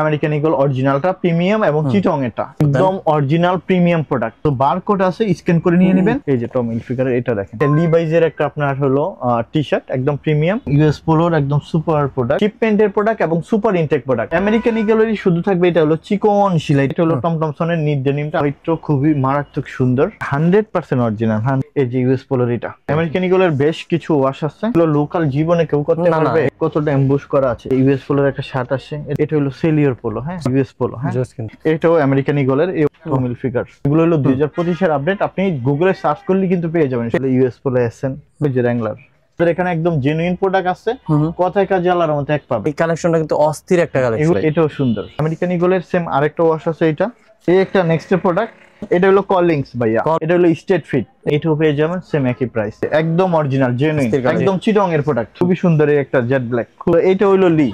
American eagle অরিজিনালটা premium এবং চিটং এটা একদম অরিজিনাল প্রিমিয়াম প্রোডাক্ট। তো বারকোড আছে, স্ক্যান করে নিয়ে নেবেন। এই যে টমি হিলফিগারের এটা দেখেন, লিভাইজের একটা আপনার হলো টি-শার্ট একদম প্রিমিয়াম, ইউএস পোলোর একদম সুপার প্রোডাক্ট, শিপমেন্টের প্রোডাক্ট এবং সুপার ইনটেক প্রোডাক্ট। আমেরিকান ইগলেরই শুধু থাকবে এটা হলো চিকন সেলাই, এটা হলো টম টমসনের নিট ডেনিমটা, এটা খুবই মারাত্মক সুন্দর, 100% অরিজিনাল। এই যে ইউএস পোলোর এটা আমেরিকান ইগলের বেশ কিছু ওয়াশ আছে, এগুলো লোকাল জীবনে কেউ করতে পারবে, কতটা এমবুশ করা আছে। ইউএস পোলোর একটা শার্ট আছে, এটা হলো সেলিয়র পোলো, হ্যাঁ ইউএস পোলো, হ্যাঁ এটাও আমেরিকান ইগলের টমি হিলফিগার। এগুলো হলো 2025 এর আপডেট, আপনি গুগলে সার্চ করলে কিন্তু পেয়ে যাবেন। ইউএস পোলো এসএন, ওই যে র্যাঙ্গলার, এখানে একদম জেনুইন প্রোডাক্ট আছে, কথায় কাজে আল্লাহর মতো এক পাবে। এই কালেকশনটা কিন্তু অস্থির একটা কালেকশন, এটাও সুন্দর। আমেরিকান ইগলের সেম আরেকটা ওয়াশ আছে, এটা এই একটা নেক্সট প্রোডাক্ট, এটা হলো কলিংস ভাইয়া, এটা হলো স্টেট ফিট, এটাও পেয়ে যাবেন সেম একই প্রাইস, একদম অরিজিনাল জেনুইন, একদম চিটং এর প্রোডাক্ট, খুবই সুন্দর। এই একটা জেড ব্ল্যাক, এটা হলো লি,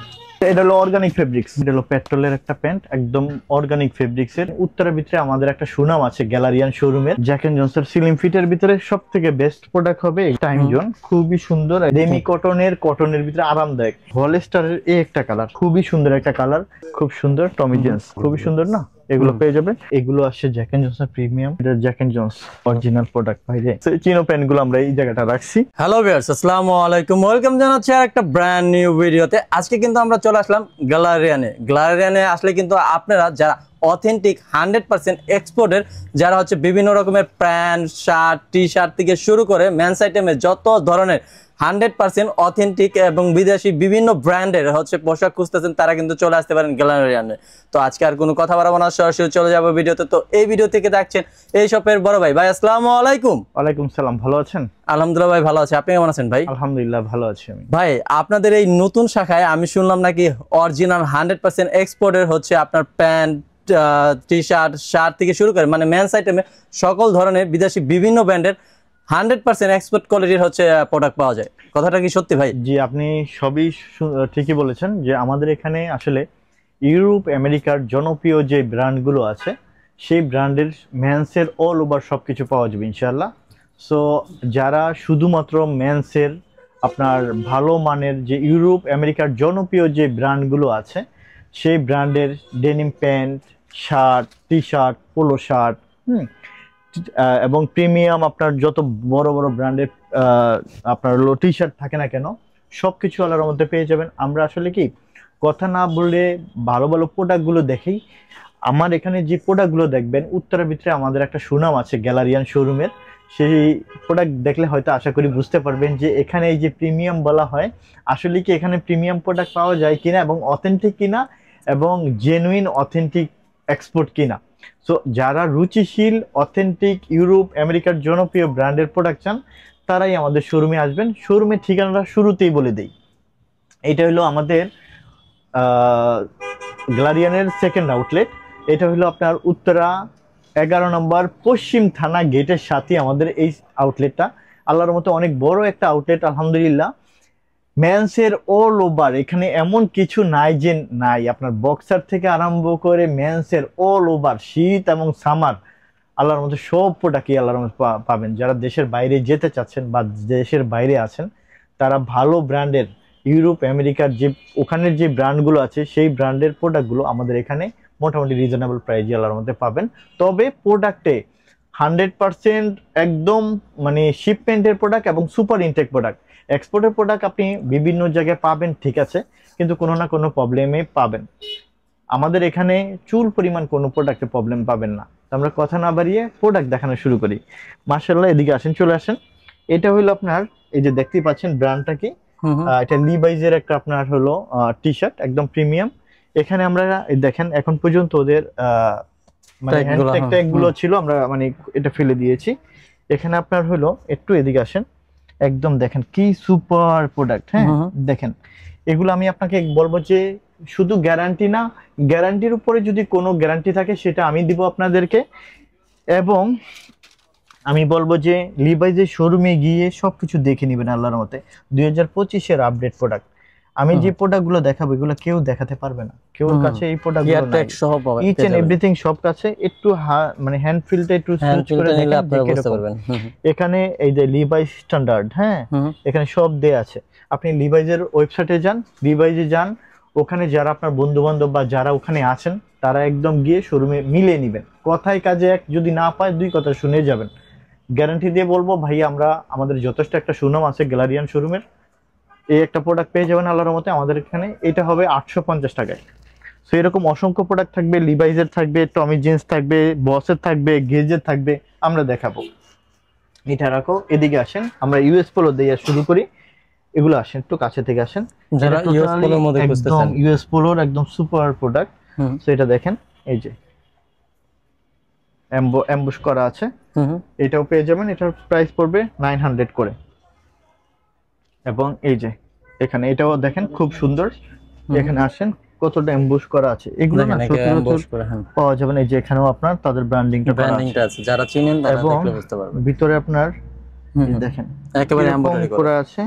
এটা হলো অর্গানিক ফেব্রিক্স, এটা হলো পেট্রোলের একটা প্যান্ট, একদম অর্গানিক ফেব্রিক্স এর। উত্তরের ভিতরে আমাদের একটা সুনাম আছে গ্যালারিয়ান শোরুমের, জ্যাক এন্ড জনসের স্লিম ফিটের ভিতরে সবথেকে বেস্ট প্রোডাক্ট হবে টাইম জোন, খুবই সুন্দর। ডেমি কটনের ভিতরে আরামদায়ক, হলস্টারের এই একটা কালার, খুবই সুন্দর একটা কালার, খুব সুন্দর। টমি জেন্স খুবই সুন্দর না, এগুলো পেয়ে যাবে। এগুলো আসছে জ্যাক এন্ড জনসের প্রিমিয়াম, এটা Jack and Jones original product ভাইরে। চিনো প্যান্ট গুলো আমরা এই জায়গাটা রাখছি। হ্যালো ভিউয়ার্স, আসসালামু আলাইকুম, ওয়েলকাম জানাচ্ছি আর একটা ব্র্যান্ড নিউ ভিডিওতে। আজকে কিন্তু আমরা চলে আসলাম গ্যালারিয়ানে আসলে কিন্তু আপনারা যারা অথেন্টিক 100% এক্সপোর্টের, যারা হচ্ছে বিভিন্ন রকমের প্যান্ট, শার্ট, টি শার্ট থেকে শুরু করে মেন্স আইটেমের যত ধরনের 100% অথেন্টিক এবং বিদেশি বিভিন্ন ব্র্যান্ডের হচ্ছে পোশাক খুঁজতেছেন, তারা কিন্তু চলে আসতে পারেন গ্যালারিয়ানে। তো আজকে আর কোনো কথা বাড়াবো না, সরাসরি চলে যাবো ভিডিওতে। তো এই ভিডিও থেকে দেখছেন এই শপের বড় ভাই। ভাই আসসালামু আলাইকুম। ওয়ালাইকুম সালাম, ভালো আছেন? আলহামদুলিল্লাহ ভাই, ভালো আছি, আপনি কেমন আছেন ভাই? আলহামদুলিল্লাহ ভালো আছি আমি। ভাই আপনাদের এই নতুন শাখায় আমি শুনলাম নাকি অরিজিনাল 100% এক্সপোর্টের হচ্ছে আপনার প্যান্ট, টি শার্ট থেকে শুরু করে মানে মেন্স আইটেমে সকল ধরনের বিদেশি বিভিন্ন ব্র্যান্ডের 100% এক্সপোর্ট কোয়ালিটির হচ্ছে প্রোডাক্ট পাওয়া যায়। কথাটা কি সত্যি ভাই? জি, আপনি সবই ঠিকই বলেছেন যে আমাদের এখানে আসলে ইউরোপ আমেরিকার জনপ্রিয় যে ব্র্যান্ডগুলো আছে সেই ব্র্যান্ডের মেন্সের অল ওভার সবকিছু পাওয়া যাবে ইনশাআল্লাহ। সো যারা শুধুমাত্র মেন্সের আপনার ভালো মানের যে ইউরোপ আমেরিকার জনপ্রিয় যে ব্র্যান্ডগুলো আছে সেই ব্র্যান্ডের denim pant, shirt, T shirt, polo shirt এবং প্রিমিয়াম আপনার যত বড় বড় ব্র্যান্ডের আপনার টি শার্ট থাকে না কেন, সবকিছু আলাদার মধ্যে পেয়ে যাবেন। আমরা আসলে কি কথা না বলে ভালো ভালো প্রোডাক্টগুলো দেখি। আমার এখানে যে প্রোডাক্টগুলো দেখবেন উত্তরের ভিতরে আমাদের একটা সুনাম আছে গ্যালারিয়ান শোরুমের, সেই প্রোডাক্ট দেখলে হয়তো আশা করি বুঝতে পারবেন যে এখানে এই যে প্রিমিয়াম বলা হয় আসলে কি এখানে প্রিমিয়াম প্রোডাক্ট পাওয়া যায় কিনা এবং অথেন্টিক কিনা এবং জেনুইন অথেন্টিক এক্সপোর্ট কিনা। সো যারা রুচিশীল অথেন্টিক ইউরোপ আমেরিকার জনপ্রিয় ব্র্যান্ডের প্রোডাক্ট চান তারাই আমাদের শোরুমে আসবেন। শোরুমের ঠিকানাটা শুরুতেই বলে দেই, এটা হলো আমাদের গ্যালারিয়ানের সেকেন্ড আউটলেট। এটা হলো আপনার উত্তরা 11 নম্বর পশ্চিম থানা গেটের সাথে আমাদের এই আউটলেটটা। আল্লাহর মতো অনেক বড় একটা আউটলেট আলহামদুলিল্লাহ। মেন্সের অল ওভার এখানে এমন কিছু নাই যে নাই, আপনার বক্সার থেকে আরম্ভ করে মেন্সের অল ওভার শীত এবং সামার আল্লাহর মতো সব প্রোডাক্টই আল্লাহর মতো পাবেন। যারা দেশের বাইরে যেতে চাচ্ছেন বা দেশের বাইরে আছেন তারা ভালো ব্র্যান্ডের ইউরোপ আমেরিকার যে ওখানের যে ব্র্যান্ডগুলো আছে সেই ব্র্যান্ডের প্রোডাক্টগুলো আমাদের এখানে মোটামুটি রিজনেবল প্রাইসে আল্লাহর মধ্যে পাবেন। তবে প্রোডাক্টে 100% একদম মানে শিপমেন্টের প্রোডাক্ট এবং সুপার ইনটেক প্রোডাক্ট। এক্সপোর্টের প্রোডাক্ট আপনি বিভিন্ন জায়গায় পাবেন ঠিক আছে, কিন্তু কোনো না কোনো প্রবলেমে পাবেন। আমাদের এখানে চুল পরিমাণ কোনো প্রোডাক্টে প্রবলেম পাবেন না। আমরা কথা না বাড়িয়ে প্রোডাক্ট দেখানো শুরু করি। মাশাআল্লাহ, এদিকে আসেন, চলে আসেন। এটা হলো আপনার এই যে দেখতেই পাচ্ছেন ব্র্যান্ডটা কি, এটা লিভাইজের একটা আপনার হলো টি শার্ট একদম প্রিমিয়াম। এখানে আমরা দেখেন এখন পর্যন্ত ওদের মানে হ্যান্ড ট্যাগ গুলো ছিল, আমরা মানে এটা ফেলে দিয়েছি। এখানে আপনার হলো একটু এদিকে আসেন, একদম দেখেন কি সুপার প্রোডাক্ট। হ্যাঁ দেখেন, এগুলো আমি আপনাকে বলবো যে শুধু গ্যারান্টি না, গ্যারান্টির উপরে যদি কোনো গ্যারান্টি থাকে সেটা আমি দিব আপনাদেরকে। এবং আমি বলবো যে লিভাইজের শোরুমে গিয়ে সবকিছু দেখে নেবেন আল্লাহর মতে। 2025-এর আপডেট প্রোডাক্ট আমি যে প্রোডাক্টগুলো দেখাবো এগুলো কেউ দেখাতে পারবে না, কেউ কাছে এই প্রোডাক্টগুলো নাই, ইচ এন্ড এভরিথিং সব কাছে। একটু মানে হ্যান্ড ফিলটা একটু সুইচ করে নিলে আপনারা বুঝতে পারবেন। এখানে এই যে লিভাইজ স্ট্যান্ডার্ড, হ্যাঁ এখানে সব দেয়া আছে। আপনি লিভাইজের ওয়েবসাইটে যান, লিভাইজে যান, ওখানে যারা আপনার বন্ধু বান্ধব বা যারা ওখানে আছেন তারা একদম গিয়ে শোরুমে মিলিয়ে নেবেন, কথায় কাজে এক, যদি না পায় দুই কথা শুনে যাবেন। গ্যারান্টি দিয়ে বলবো ভাই, আমরা আমাদের যথেষ্ট একটা সুনাম আছে গ্যালারিয়ান শোরুমের। এই একটা প্রোডাক্ট পেয়ে যাবেন আল্লাহর মতে আমাদের এখানে, এটা হবে 850 টাকায়। সো এরকম অসংখ্য প্রোডাক্ট থাকবে, লিভাইজের থাকবে, টমি জিন্স থাকবে, বসের থাকবে, গেজের থাকবে, আমরা দেখাবো। এটা রাখো, এদিকে আসেন, আমরা ইউএস পোলো দিয়ে শুরু করি। এগুলো আসেন একটু কাছে থেকে আসেন, যারা ইউএস পোলোর মধ্যে একদম খুঁজতেছেন ইউএস পোলোর একদম সুপার প্রোডাক্ট। সো এটা দেখেন, এই যে অ্যাম্বুশ করা আছে, এটাও পেয়ে যাবেন। এটার প্রাইস পড়বে 900 করে। এবং এই যে এখানে এটাও দেখেন খুব সুন্দর, এখানে আসেন কতটা অ্যাম্বুশ করা আছে, এগুলো না পাওয়া যাবে না। এই যে এখানেও আপনার তাদের ব্র্যান্ডিংটা আছে, যারা চিনেন তারা দেখলে বুঝতে পারবেন। ভিতরে আপনার দেখেন একেবারে এমব্রয়ডারি করা আছে,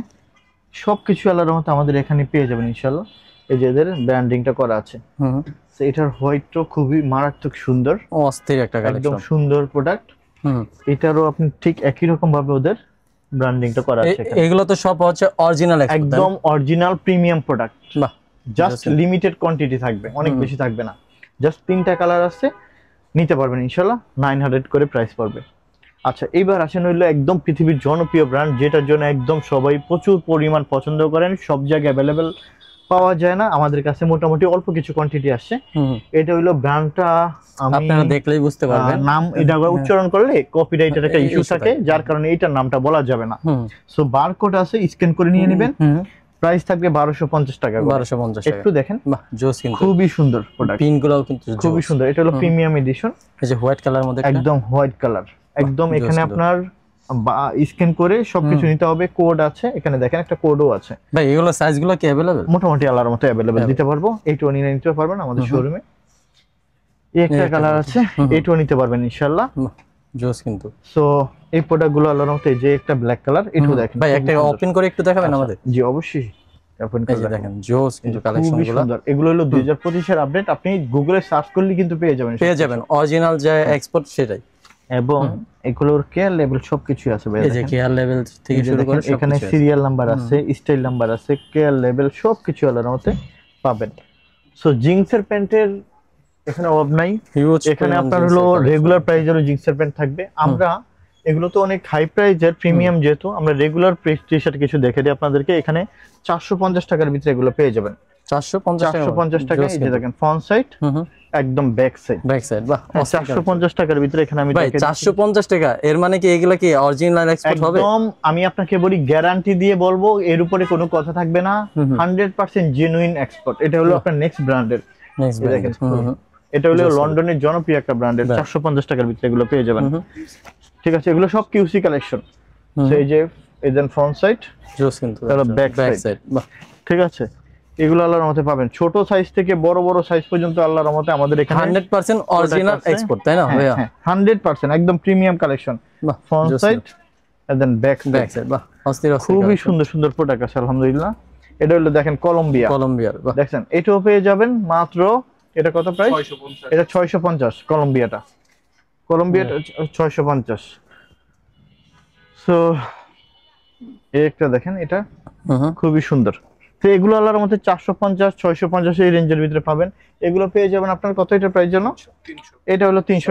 সবকিছু আল্লাহর রহমতে আমাদের এখানে পেয়ে যাবেন ইনশাআল্লাহ। এই যে এদের ব্র্যান্ডিংটা করা আছে। তো এটার হোয়াইটটা খুবই মারাত্মক সুন্দর, অস্থির একটা কালেকশন, একদম সুন্দর প্রোডাক্ট। এটারও আপনি ঠিক একই রকম ভাবে ওদের ব্র্যান্ডিংটা করা আছে। এগুলো তো সব হচ্ছে অরিজিনাল, একদম অরিজিনাল প্রিমিয়াম প্রোডাক্ট। বাহ, জাস্ট লিমিটেড কোয়ান্টিটি থাকবে, অনেক বেশি থাকবে না। জাস্ট 3টা কালার আছে, নিতে পারবেন ইনশাআল্লাহ। 900 করে প্রাইস পড়বে। আচ্ছা, এইবার আসেন হইলো একদম পৃথিবীর জনপ্রিয় ব্র্যান্ড, যেটার জন্য একদম সবাই প্রচুর পরিমাণ পছন্দ করেন, সব জায়গায় অ্যাভেলেবেল পাওয়া যায় না, আমাদের কাছে মোটামুটি অল্প কিছু কোয়ান্টিটি আসছে। এটা হইলো ব্র্যান্ডটা, আপনারা দেখলেই বুঝতে পারবেন। নাম এটা উচ্চারণ করলে কপিরাইটের একটা ইস্যু থাকে, যার কারণে এইটার নামটা বলা যাবে না। সো বারকোড আছে, স্ক্যান করে নিয়ে নেবেন। প্রাইস থাকবে 1250 টাকা। 1250 টাকা। একটু দেখেন, বাহ, জোস, কিন্তু খুবই সুন্দর প্রোডাক্ট, পিনগুলোও কিন্তু খুবই সুন্দর। এটা হলো প্রিমিয়াম এডিশন, এই যে হোয়াইট কালার মধ্যে, একদম হোয়াইট কালার, একদম। এখানে আপনার স্ক্যান করে সবকিছু নিতে হবে, কোড আছে এখানে দেখেন, একটা কোডও আছে। ভাই এগুলো সাইজগুলো কি अवेलेबल? মোটামুটি আল্লাহর মতো अवेलेबल দিতে পারবো। এইটাও নিয়ে নিতে পারবেন আমাদের শোরুমে। এই একটা কালার আছে, এইটাও নিতে পারবেন ইনশাআল্লাহ। জোস কিন্তু। সো এই প্রোডাক্টগুলো আল্লাহর মতো, যে একটা ব্ল্যাক কালার, এটাও দেখেন ভাই, একটা ওপেন করে একটু দেখাবেন আমাদের? জি অবশ্যই, ওপেন করে দেখেন, জোস কিন্তু কালেকশনগুলো। এগুলো হলো 2025 এর আপডেট, আপনি গুগলে সার্চ করলে কিন্তু পেয়ে যাবেন অরিজিনাল যে এক্সপোর্ট সেটাই। এবং এগুলোর কেয়ার লেভেল সবকিছু আছে ভাই, এই যে কেয়ার লেভেল থেকে শুরু করে এখানে সিরিয়াল নাম্বার আছে, স্টাইল নাম্বার আছে, কেয়ার লেভেল সবকিছু আলাদা মতে পাবেন। সো জিন্সের প্যান্টের এখানে অভাব নাই। এখানে আপনার হলো রেগুলার প্রাইজেরও জিন্সের প্যান্ট থাকবে। আমরা এগুলো তো অনেক হাই প্রাইজের প্রিমিয়াম, যেহেতু আমরা রেগুলার টি শার্ট কিছু দেখে দিই আপনাদেরকে। এখানে 450 টাকার ভিতরে এগুলো পেয়ে যাবেন। 450 টাকা। এই যে দেখেন ফ্রন্ট সাইড, একদম ব্যাক সাইড। বাহ, 450 টাকার ভিতরে এখানে আমি ভাই 450 টাকা, এর মানে কি এগুলা কি অরিজিনাল এক্সপোর্ট হবে? একদম, আমি আপনাকে বলি গ্যারান্টি দিয়ে বলবো, এর উপরে কোনো কথা থাকবে না, 100% জেনুইন এক্সপোর্ট। এটা হলো আপনার নেক্সট ব্র্যান্ডের, দেখেন এটা হলো লন্ডনের জনপ্রিয় একটা ব্র্যান্ডের। 450 টাকার ভিতরে এগুলো পেয়ে যাবেন। ঠিক আছে, এগুলো সব কিউসি কালেকশন। সো এই যে এদেন ফ্রন্ট সাইড, জোস কিন্তু ব্যাক সাইড। ঠিক আছে, এগুলো আল্লাহর রহমতে পাবেন, ছোট সাইজ থেকে বড় বড় সাইজ পর্যন্ত আল্লাহর রহমতে আমাদের এখানে 100% অরিজিনাল এক্সপোর্ট, তাই না ভাইয়া? 100% একদম premium collection. Front side and then back side. বাহ, অস্থির খুবই সুন্দর সুন্দর প্রোডাক্ট আছে আলহামদুলিল্লাহ। এটা হলো দেখেন কলম্বিয়ার, দেখেন এটাও পেয়ে যাবেন মাত্র, এটা কত প্রাইস? এটা 650। কলম্বিয়াটা 650। সো একটা দেখেন, এটা খুবই সুন্দর। তো এগুলো আল্লাহর মধ্যে 450 650 এই রেঞ্জের ভিতরে পাবেন। এগুলো পেয়ে যাবেন আপনার কত, এটা প্রাইস জন্য 300। এটা হলো 300,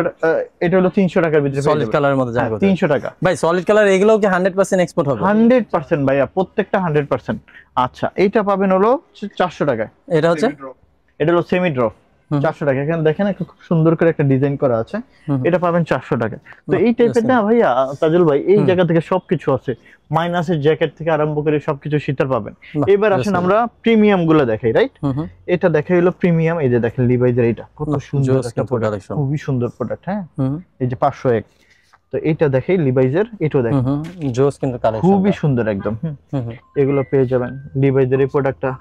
এটা হলো 300 টাকার ভিতরে সলিড কালারের মধ্যে জানো 300 টাকা। ভাই সলিড কালার এগুলোও কি 100% এক্সপোর্ট হবে? 100% ভাইয়া, প্রত্যেকটা 100%। আচ্ছা, এইটা পাবেন হলো 400 টাকায়। এটা হচ্ছে, এটা হলো সেমি ড্রপ, 400 টাকা। এখানে দেখেন খুব সুন্দর করে একটা ডিজাইন করা আছে, এটা পাবেন 400 টাকা। তো এই টাইপের না ভাইয়া তাজুল ভাই, এই জায়গা থেকে সবকিছু আছে, মাইনাসের জ্যাকেট থেকে আরম্ভ করে সবকিছু শীতের পাবেন। এবার আসেন আমরা প্রিমিয়াম গুলো দেখাই, রাইট? এটা দেখাই হলো প্রিমিয়াম। এই যে দেখেন লিভাইজের, এটা কত সুন্দর একটা প্রোডাক্ট, খুবই সুন্দর প্রোডাক্ট। হ্যাঁ, এই যে 501। তো এটা দেখাই লিভাইজের, এটাও দেখেন জোস কিন্তু কালেকশন, খুবই সুন্দর একদম। এগুলো পেয়ে যাবেন লিভাইজের এই প্রোডাক্টটা,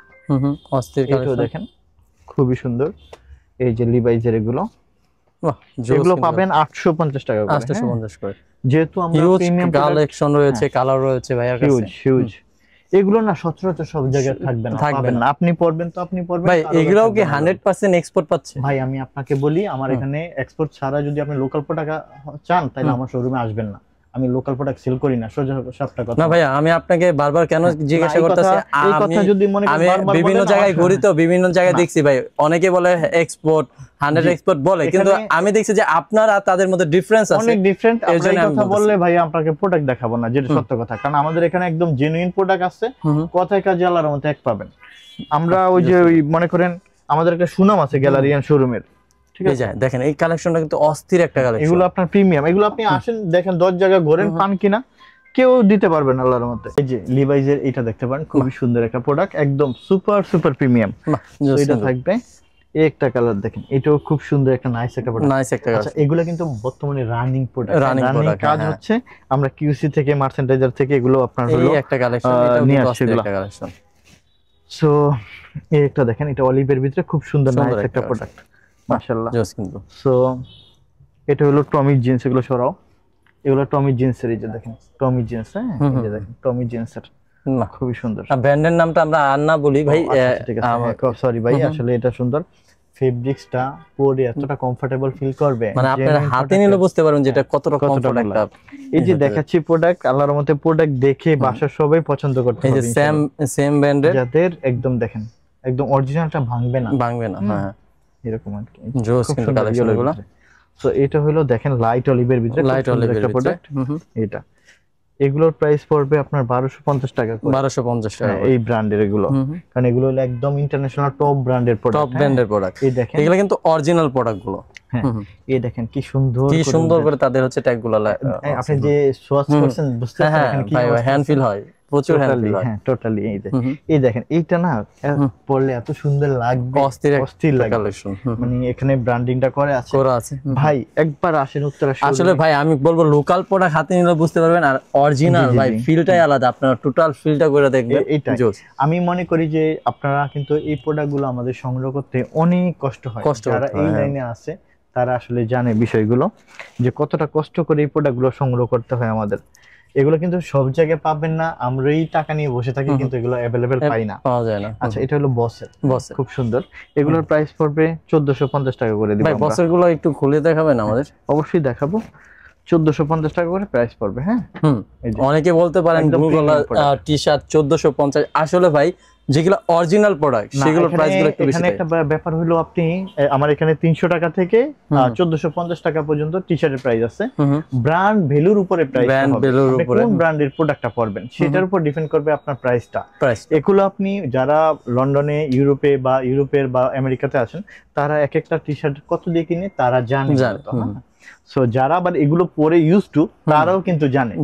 অস্থির কালেকশন। এটাও দেখেন খুবই সুন্দর। এই যে লিভাইজের এগুলো, এগুলো পাবেন 850 টাকা করে। 850 করে, যেহেতু আমরা প্রিমিয়াম কালেকশন রয়েছে, কালার রয়েছে ভাইয়ার কাছে হিউজ। এগুলো না সচরাচর সব জায়গায় থাকবে না, আপনি পড়বেন তো আপনি পড়বেন। ভাই এগুলোও কি 100% এক্সপোর্ট পাচ্ছে? ভাই আমি আপনাকে বলি, আমার এখানে এক্সপোর্ট ছাড়া যদি আপনি লোকাল প্রোডাক্ট চান তাহলে আমার শোরুমে আসবেন না। আমি লোকাল প্রোডাক্ট সেল করি না, সোজা সাপটা কথা। না ভাইয়া, আমি আপনাকে বারবার কেন জিজ্ঞাসা করতেছি, আমি বিভিন্ন জায়গায় ঘুরি তো, বিভিন্ন জায়গায় দেখছি ভাই অনেকে বলে এক্সপোর্ট 100 এক্সপোর্ট বলে, কিন্তু আমি দেখছি যে আপনার আর তাদের মধ্যে ডিফারেন্স আছে, অনেক ডিফারেন্ট। আমরা এই কথা বললে ভাই আপনাকে প্রোডাক্ট দেখাবো না, যেটা সত্য কথা, কারণ আমাদের এখানে একদম জেনুইন প্রোডাক্ট আছে, কথায় কাজে আল্লাহর মতো এক পাবেন। আমরা ওই যে ওই মনে করেন আমাদের একটা সুনাম আছে গ্যালারিয়ান শোরুমের, ঠিক আছে? দেখেন এই কালেকশনটা কিন্তু অস্থির একটা কালেকশন, এগুলো আপনার প্রিমিয়াম, এগুলো আপনি আসেন দেখেন 10 জায়গা ঘোরেন পান কিনা কেউ দিতে পারবে না আল্লাহর মতে। এই যে লিভাইজের এটা দেখতে পারেন, খুবই সুন্দর একটা প্রোডাক্ট, একদম সুপার সুপার প্রিমিয়াম। এটা থাকবে এই একটা কালার দেখেন, এটাও খুব সুন্দর একটা নাইস একটা প্রোডাক্ট, নাইস একটা কালার। আচ্ছা এগুলো কিন্তু বর্তমানে রানিং প্রোডাক্ট, রানিং কাজ হচ্ছে, আমরা কিউসি থেকে মার্চেন্ডাইজার থেকে এগুলো আপনার হলো এই একটা কালেকশন, এটা নিয়ে কিন্তু আসছে অস্থির এগুলো। একটা কালেকশন। সো এই একটা দেখেন, এটা অলিভের ভিতরে খুব সুন্দর নাইস একটা প্রোডাক্ট, মাশাআল্লাহ। জোস কিন্তু। সো এটা হলো টমি জিন্স, এগুলো সরাও, এগুলো টমি জিন্সের, এই যে দেখেন টমি জিন্স, হ্যাঁ এই যে দেখেন টমি জিন্সের, না খুবই সুন্দর। ব্র্যান্ডের নামটা আমরা আর না বলি ভাই, ঠিক আছে, সরি ভাই, আসলে এটা সুন্দর, ফেব্রিক্সটা পরে এতটা কমফোর্টেবল ফিল করবে, মানে আপনারা হাতে নিলে বুঝতে পারবেন যে এটা কতটা কমফোর্টেবল। এই যে দেখাচ্ছি প্রোডাক্ট, আল্লাহর মতে প্রোডাক্ট দেখে বাসার সবাই পছন্দ করতে এই যে পারবে, সেম ব্র্যান্ডের, যাদের একদম দেখেন একদম অরিজিনালটা ভাঙবে না, হ্যাঁ এরকম আর কি। জোস কিন্তু কালেকশনগুলো। সো এটা হলো দেখেন লাইট অলিভের ভিতরে, লাইট অলিভের একটা প্রোডাক্ট এটা, এগুলোর প্রাইস পড়বে আপনার 1250 টাকা করে, 1250 টাকা এই ব্র্যান্ডের এগুলো, কারণ এগুলো হলো একদম ইন্টারন্যাশনাল টপ ব্র্যান্ডের প্রোডাক্ট, টপ ব্র্যান্ডের প্রোডাক্ট। এই দেখেন এগুলো কিন্তু অরিজিনাল প্রোডাক্ট গুলো, হ্যাঁ এই দেখেন কি সুন্দর, কি সুন্দর করে তাদের হচ্ছে ট্যাগ গুলো, আপনি যে সোয়াচ করছেন বুঝতে পারছেন কি হ্যান্ড ফিল হয়, প্রচুর হ্যান্ড ফিল হয়, হ্যাঁ টোটালি। এই দেখেন এইটা না পরলে এত সুন্দর লাগবে, অস্থির লাগে কালেকশন, মানে এখানে ব্র্যান্ডিংটা করা আছে ভাই, একবার আসেন উত্তরা। আসলে ভাই আমি বলবো লোকাল প্রোডাক্ট হাতে নিলে বুঝতে পারবেন, আর অরিজিনাল ভাই ফিলটাই আলাদা, আপনারা টোটাল ফিলটা করে দেখবেন। আমি মনে করি যে আপনারা কিন্তু এই প্রোডাক্টগুলো আমাদের সংগ্রহ করতে অনেক কষ্ট হয়, যারা এই লাইনে আছে তারা আসলে জানে বিষয়গুলো, যে কতটা কষ্ট করে এই প্রোডাক্টগুলো সংগ্রহ করতে হয় আমাদের। এগুলো কিন্তু সব জায়গায় পাবেন না, আমরাই টাকা নিয়ে বসে থাকি কিন্তু এগুলো অ্যাভেলেবেল পাই না, পাওয়া যায় না। আচ্ছা এটা হলো বসের, খুব সুন্দর, এগুলোর প্রাইস পড়বে 1450 টাকা করে দিব। ভাই বসের গুলো একটু খুলে দেখাবেন আমাদের? অবশ্যই দেখাবো, 1450 টাকা করে প্রাইস পড়বে। হ্যাঁ অনেকে বলতে পারেন ব্লু কলার টি-শার্ট 1450, আসলে ভাই যেগুলো অরিজিনাল প্রোডাক্ট সেগুলোর প্রাইস গুলো একটু বেশি। এখানে একটা ব্যাপার হলো, আপনি আমার এখানে 300 টাকা থেকে 1450 টাকা পর্যন্ত টি-শার্টের প্রাইস আছে, ব্র্যান্ড ভ্যালুর উপরে প্রাইস হবে, আপনি কোন ব্র্যান্ডের প্রোডাক্টটা পরবেন সেটার উপর ডিপেন্ড করবে আপনার প্রাইসটা। এগুলো আপনি যারা লন্ডনে, ইউরোপের বা আমেরিকাতে আছেন, তারা এক একটা টি-শার্ট কত দিয়ে কিনে তারা জানে। সো যারা আবার এগুলো পরে ইউজ টু তারাও কিন্তু জানে।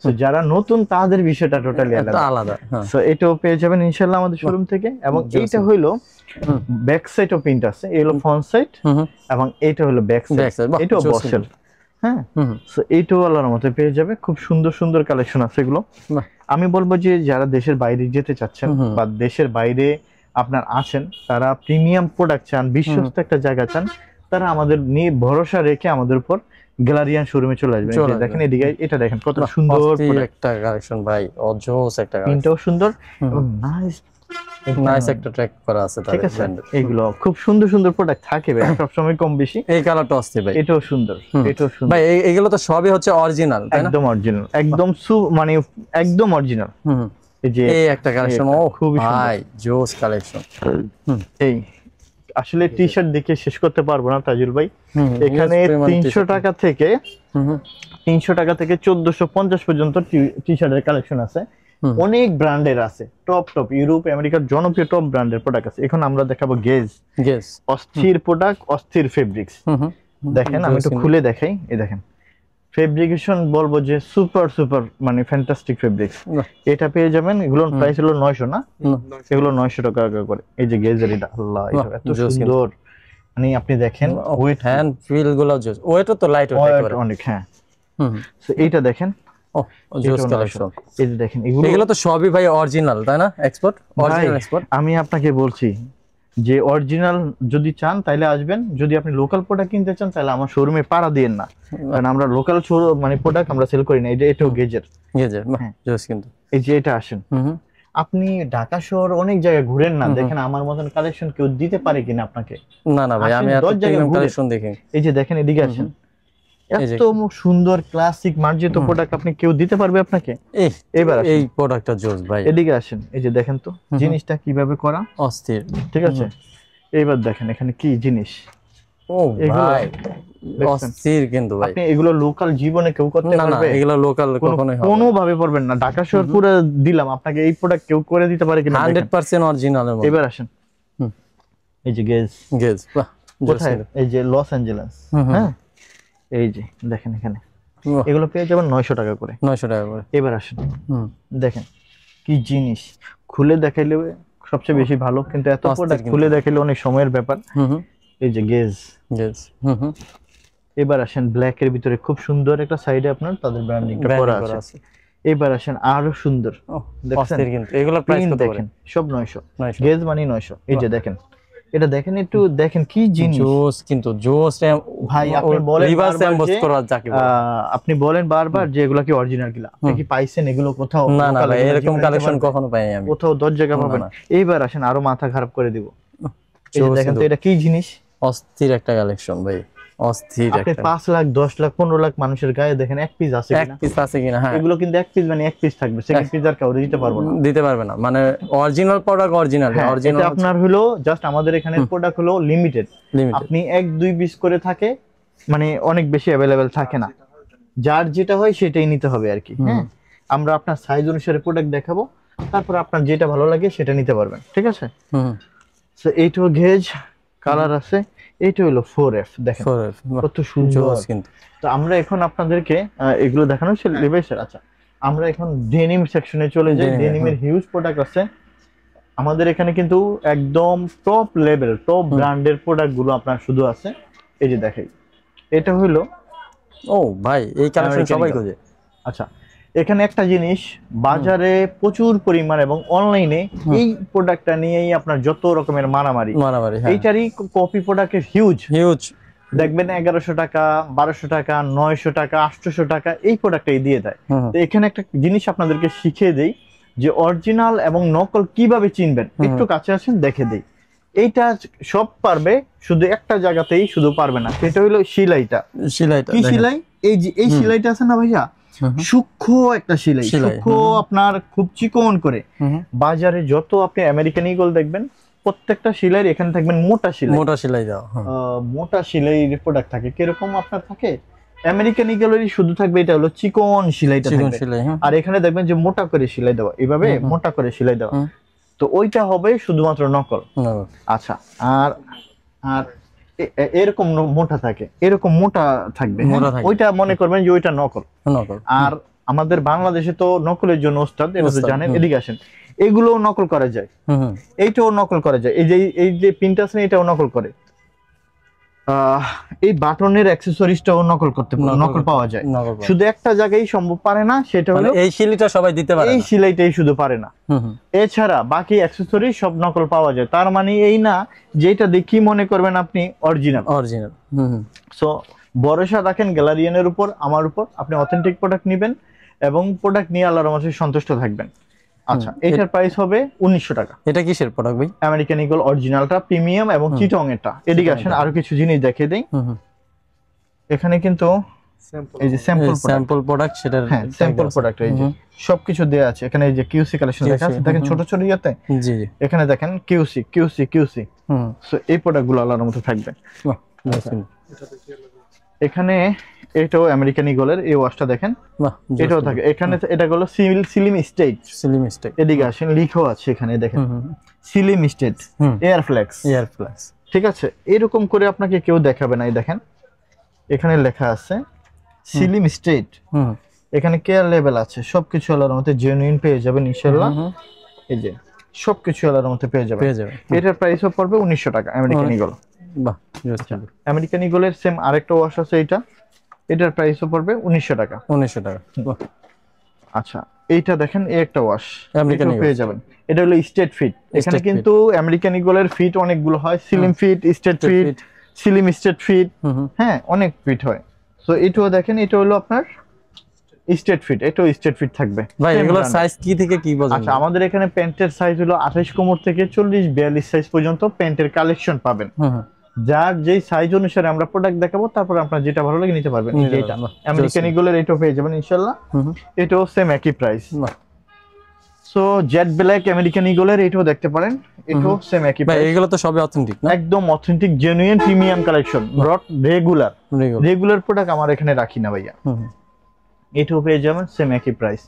সো যারা নতুন তাদের বিষয়টা টোটালি আলাদা। সো এটাও পেয়ে যাবেন ইনশাআল্লাহ আমাদের শোরুম থেকে। এবং এইটা হলো ব্যাক সাইড ও প্রিন্ট আছে, এগুলো ফ্রন্ট সাইড এবং এইটা হলো ব্যাক সাইড, এটাও বসেল। হ্যাঁ সো এইটাও আল্লাহর মতে পেয়ে যাবে, খুব সুন্দর সুন্দর কালেকশন আছে এগুলো। আমি বলবো যে যারা দেশের বাইরে যেতে চাচ্ছেন বা দেশের বাইরে আপনার আছেন, তারা প্রিমিয়াম প্রোডাক্ট চান, বিশ্বস্ত একটা জায়গা চান, তারা আমাদের নিয়ে ভরসা রেখে আমাদের উপর গ্যালারিয়ান শোরুমে চলে আসবেন। দেখেন এদিকে এটা দেখেন কত সুন্দর একটা কালেকশন ভাই, অজোস একটা কালেকশন, প্রিন্টও সুন্দর এবং নাইস একটা ট্র্যাক করা আছে। ঠিক আছে, এগুলো খুব সুন্দর সুন্দর প্রোডাক্ট থাকে ভাই, সব সময় কম বেশি। এই কালারটা অস্থির ভাই, এটাও সুন্দর, এটাও সুন্দর ভাই। এগুলো তো সবই হচ্ছে অরিজিনাল, তাই না? একদম অরিজিনাল, একদম মানে একদম অরিজিনাল। এই যে এই একটা কালেকশন, ও খুবই ভাই জোস কালেকশন। এই আসলে টি-শার্ট দেখে শেষ করতে পারবো না তাজুল ভাই, এখানে 300 টাকা থেকে 1450 পর্যন্ত টি-শার্টের কালেকশন আছে, অনেক ব্র্যান্ডের আছে, টপ ইউরোপ আমেরিকার জনপ্রিয় টপ ব্র্যান্ডের প্রোডাক্ট আছে। এখন আমরা দেখাবো গেজ, অস্থির প্রোডাক্ট, অস্থির ফেব্রিক্স। দেখেন আমি একটু খুলে দেখাই, এই দেখেন ফেব্রিকেশন বলবো যে সুপার মানে ফ্যান্টাস্টিক ফেব্রিক্স। এটা পেয়ে যাবেন, এগুলোর প্রাইস হলো 900 না, এগুলো 900 টাকা করে। এই যে গেজের এটা, আল্লাহ এটা এত সুন্দর, মানে আপনি দেখেন ওয়েট হ্যান্ড ফিল গুলো জোস, ওয়েটও তো লাইট ওয়েট অনেক। হ্যাঁ সো এইটা দেখেন, জোস কালেকশন। এই যে দেখেন এগুলো তো সবই ভাই অরিজিনাল, তাই না? Export, original export. আমি আপনাকে বলছি যে অরিজিনাল যদি চান তাহলে আসবেন, যদি আপনি লোকাল প্রোডাক্ট কিনতে চান তাহলে আমার শোরুমে পাড়া দিয়েন না, কারণ আমরা লোকাল মানে প্রোডাক্ট আমরা সেল করি না। এটাও গেজের, জোস কিন্তু। এই যে এটা আসেন, আপনি ঢাকা শহর অনেক জায়গায় ঘুরেন না, দেখেন আমার মতন কালেকশন কেউ দিতে পারে কিনা আপনাকে। না ভাই, আমি এত জায়গায় কালেকশন দেখি। এই যে দেখেন এদিকে আসেন, এত সুন্দর ক্লাসিক মার্জিত প্রোডাক্ট আপনি কেউ দিতে পারবে আপনাকে? এবার এই প্রোডাক্টটা জোস ভাই, এদিকে আসেন, এই যে দেখেন তো জিনিসটা কিভাবে করা, অস্থির। ঠিক আছে, এইবার দেখেন এখানে কি জিনিস। ও ভাই অস্থির কিন্তু ভাই, আপনি এগুলো লোকাল জীবনে কেউ করতে পারবে? না, এগুলো লোকাল কখনোই হবে না, কোনো ভাবে পারবেন না। ঢাকা শহর পুরো দিলাম আপনাকে, এই প্রোডাক্ট কেউ করে দিতে পারে কিনা 100% অরিজিনালের মতো। এবার আসেন, এই যে গেজ কোথায়, এই যে লস অ্যাঞ্জেলেস, হ্যাঁ এই যে দেখেন এখানে এগুলো পেয়ে যাবেন 900 টাকা করে। 900 টাকা করে। এবার আসেন, দেখেন কি জিনিস, খুলে দেখাইলে সবচেয়ে বেশি ভালো, কিন্তু এত প্রোডাক্ট খুলে দেখাইলে অনেক সময়ের ব্যাপার। এই যে গেজ। এবার আসেন, ব্ল্যাক এর ভিতরে খুব সুন্দর একটা সাইডে আপনার তাদের ব্র্যান্ডিংটা করা আছে। এবার আসেন আরো সুন্দর, দেখছেন কিন্তু এগুলোর প্রাইস কত দেখেন, সব 900, গেজ মানে 900। এই যে দেখেন, এটা দেখেন, একটু দেখেন কি জিনিস, জোস কিন্তু জোস ভাই। আপনি বলেন রিভার্স এমবস করা যাকে বলে, আপনি বলেন বারবার যে এগুলা কি অরিজিনাল কিনা, আপনি কি পাইছেন এগুলো কোথাও? না না ভাই, এরকম কালেকশন কখনো পাইনি আমি, কোথাও 10 জায়গা পাবেন। এইবার আসেন, আরো মাথা খারাপ করে দিব। এই যে দেখেন তো, এটা কি জিনিস, অস্থির একটা কালেকশন ভাই, অস্থির একটা। 5 লাখ 10 লাখ 15 লাখ মানুষের গায়ে দেখেন এক পিস আছে কিনা, এক পিস আছে কিনা। হ্যাঁ, এগুলো কিন্তু এক পিস মানে এক পিস থাকবে, সেকেন্ড পিস আর কাউরে দিতে পারবো না, দিতে পারবে না। মানে অরিজিনাল প্রোডাক্ট, অরিজিনাল এটা আপনার হলো জাস্ট আমাদের এখানে প্রোডাক্ট হলো লিমিটেড। আপনি 1-2 পিস করে থাকে, মানে অনেক বেশি अवेलेबल থাকে না, যার যেটা হয় সেটাই নিতে হবে আর কি। হ্যাঁ, আমরা আপনার সাইজ অনুসারে প্রোডাক্ট দেখাবো, তারপর আপনার যেটা ভালো লাগে সেটা নিতে পারবেন, ঠিক আছে। সো এইটা গেজ কালার আছে, এইটা হলো 4F, দেখেন কত সুন্দর কিন্তু। তো আমরা এখন আপনাদেরকে এগুলো দেখানো ছিল লিভাইসের। আচ্ছা, আমরা এখন ডেনিম সেকশনে চলে যাই। ডেনিমের হিউজ প্রোডাক্ট আছে আমাদের এখানে, কিন্তু একদম টপ লেভেল টপ ব্র্যান্ডের প্রোডাক্ট গুলো আপনার শুধু আছে। এই যে দেখাই, এটা হলো, ও ভাই এই কালেকশন সবাই খোঁজে। আচ্ছা, এখানে একটা জিনিস, বাজারে প্রচুর পরিমাণ এবং অনলাইনে এই প্রোডাক্টটা নিয়েই আপনার যত রকমের মারামারি, এইটারই কপি প্রোডাক্টের হিউজ দেখবেন 1100 টাকা 1200 টাকা 900 টাকা 800 টাকা এই প্রোডাক্টটাই দিয়ে দেয়। তো এখানে একটা জিনিস আপনাদেরকে শিখিয়ে দেই যে অরিজিনাল এবং নকল কিভাবে চিনবেন। একটু কাছে আসেন, দেখে দেই। এইটা সব পারবে, শুধু একটা জায়গাতেই শুধু পারবে না, সেটা হলো সেলাইটা। কি সেলাই? এই যে এই সেলাইটা আছে না ভাইয়া, সূক্ষ্ম একটা সেলাই, সূক্ষ্ম আপনার খুব চিকন করে। বাজারে যত আপনি আমেরিকান ঈগল দেখবেন, প্রত্যেকটা সেলাই এখানে থাকবেন মোটা সেলাই, মোটা সেলাই প্রোডাক্ট থাকে। কিরকম আপনার থাকে, আমেরিকান ঈগলেরই শুধু থাকবে এটা হলো চিকন সেলাইটা থাকবে, আর এখানে দেখবেন যে মোটা করে সেলাই দেওয়া, এভাবে মোটা করে সেলাই দেওয়া। তো ওইটা হবে শুধুমাত্র নকল। আচ্ছা, আর আর এরকম মোটা থাকে, এরকম মোটা থাকবে, ওইটা মনে করবেন যে ওইটা নকল। আর আমাদের বাংলাদেশে তো নকলের জন্য ওস্তাদ, এটা তো জানেন। এদিকে আসেন, এগুলো নকল করা যায়, এইটাও নকল করা যায়। এই যে পিনটা আছে এটাও নকল করে, এই বাটনের অ্যাকসেসরিজটাও নকল পাওয়া যায়। শুধু একটা জায়গায় সম্ভব পারে না, সেটা হলো এই সেলাইটা সবাই দিতে পারে, এই সেলাইটাই শুধু পারে না। এছাড়া বাকি অ্যাকসেসরিজ সব নকল পাওয়া যায়। তার মানে এই না যেটা দেখি মনে করবেন আপনি অরিজিনাল। সো ভরসা রাখেন গ্যালারিয়ানের উপর, আমার উপর। আপনি অথেন্টিক প্রোডাক্ট নেবেন এবং প্রোডাক্ট নিয়ে আল্লাহর রহমতে সন্তুষ্ট থাকবেন। আচ্ছা, এটার প্রাইস হবে 1900 টাকা। এটা কিসের প্রোডাক্ট ভাই? আমেরিকান ঈগল অরিজিনালটা, প্রিমিয়াম এবং চিটং এটা। এদিকে আসেন, আরো কিছু জিনিস দেখিয়ে দেই। এখানে কিন্তু এই যে স্যাম্পল প্রোডাক্ট, সেটার হ্যাঁ স্যাম্পল প্রোডাক্ট, এই যে সবকিছু দেয়া আছে এখানে। এই যে কিউসি কালেকশন লেখা আছে, দেখেন ছোট ছোট ইয়াতে। জি, এখানে দেখেন কিউসি কিউসি কিউসি। সো এই প্রোডাক্টগুলো আল্লাহর মতো থাকবে। এখানে এটাও আমেরিকান ঈগলের এই ওয়াশটা দেখেন, এটাও থাকে এখানে। এটা হলো সিলিম স্টেট। এদিকে আসেন, লিখো আছে এখানে দেখেন, সিলিম স্টেট এয়ার ফ্লেক্স। ঠিক আছে, এরকম করে আপনাকে কেউ দেখাবে না। এই দেখেন এখানে লেখা আছে সিলিম স্টেট, এখানে কেয়ার লেভেল আছে, সবকিছু আল্লাহর মতে জেনুইন পেয়ে যাবেন ইনশাআল্লাহ। এই যে সবকিছু আল্লাহর মতে পেয়ে যাবেন। এটার প্রাইসও পড়বে 1900 টাকা আমেরিকান ঈগল। বাহ, আমেরিকান ঈগলের সেম আরেকটা ওয়াশ আছে, এটার প্রাইসও পড়বে 1900 টাকা। আচ্ছা, এইটা দেখেন, এই একটা ওয়াশ আমেরিকান পেয়ে যাবেন। এটা হলো স্টেট ফিট। এখানে কিন্তু আমেরিকান ঈগলের ফিট অনেকগুলো হয়, slim fit, straight fit, slim straight fit, হ্যাঁ অনেক ফিট হয়। সো এটাও দেখেন, এটা হলো আপনার স্টেট ফিট, এটাও স্টেট ফিট থাকবে। ভাই এগুলোর সাইজ কি থেকে কি পর্যন্ত? আচ্ছা, আমাদের এখানে প্যান্টের সাইজ হলো 28 কোমর থেকে 40-42 সাইজ পর্যন্ত প্যান্টের কালেকশন পাবেন। যার যেই সাইজ অনুসারে আমরা প্রোডাক্ট দেখাবো, তারপর আপনার যেটা ভালো লাগে নিতে পারবেন। এই যে এটা আমেরিকান ইগলের, এটাও পেয়ে যাবেন ইনশাআল্লাহ। এটাও সেম একই price. So Z black American ইগলের এটাও দেখতে পারেন, এটাও সেম একই প্রাইস। এগুলো তো সবই অথেন্টিক না? একদম authentic genuine premium collection, not regular product আমার এখানে রাখি না ভাইয়া। এটাও পেয়ে যাবেন সেম একই প্রাইস,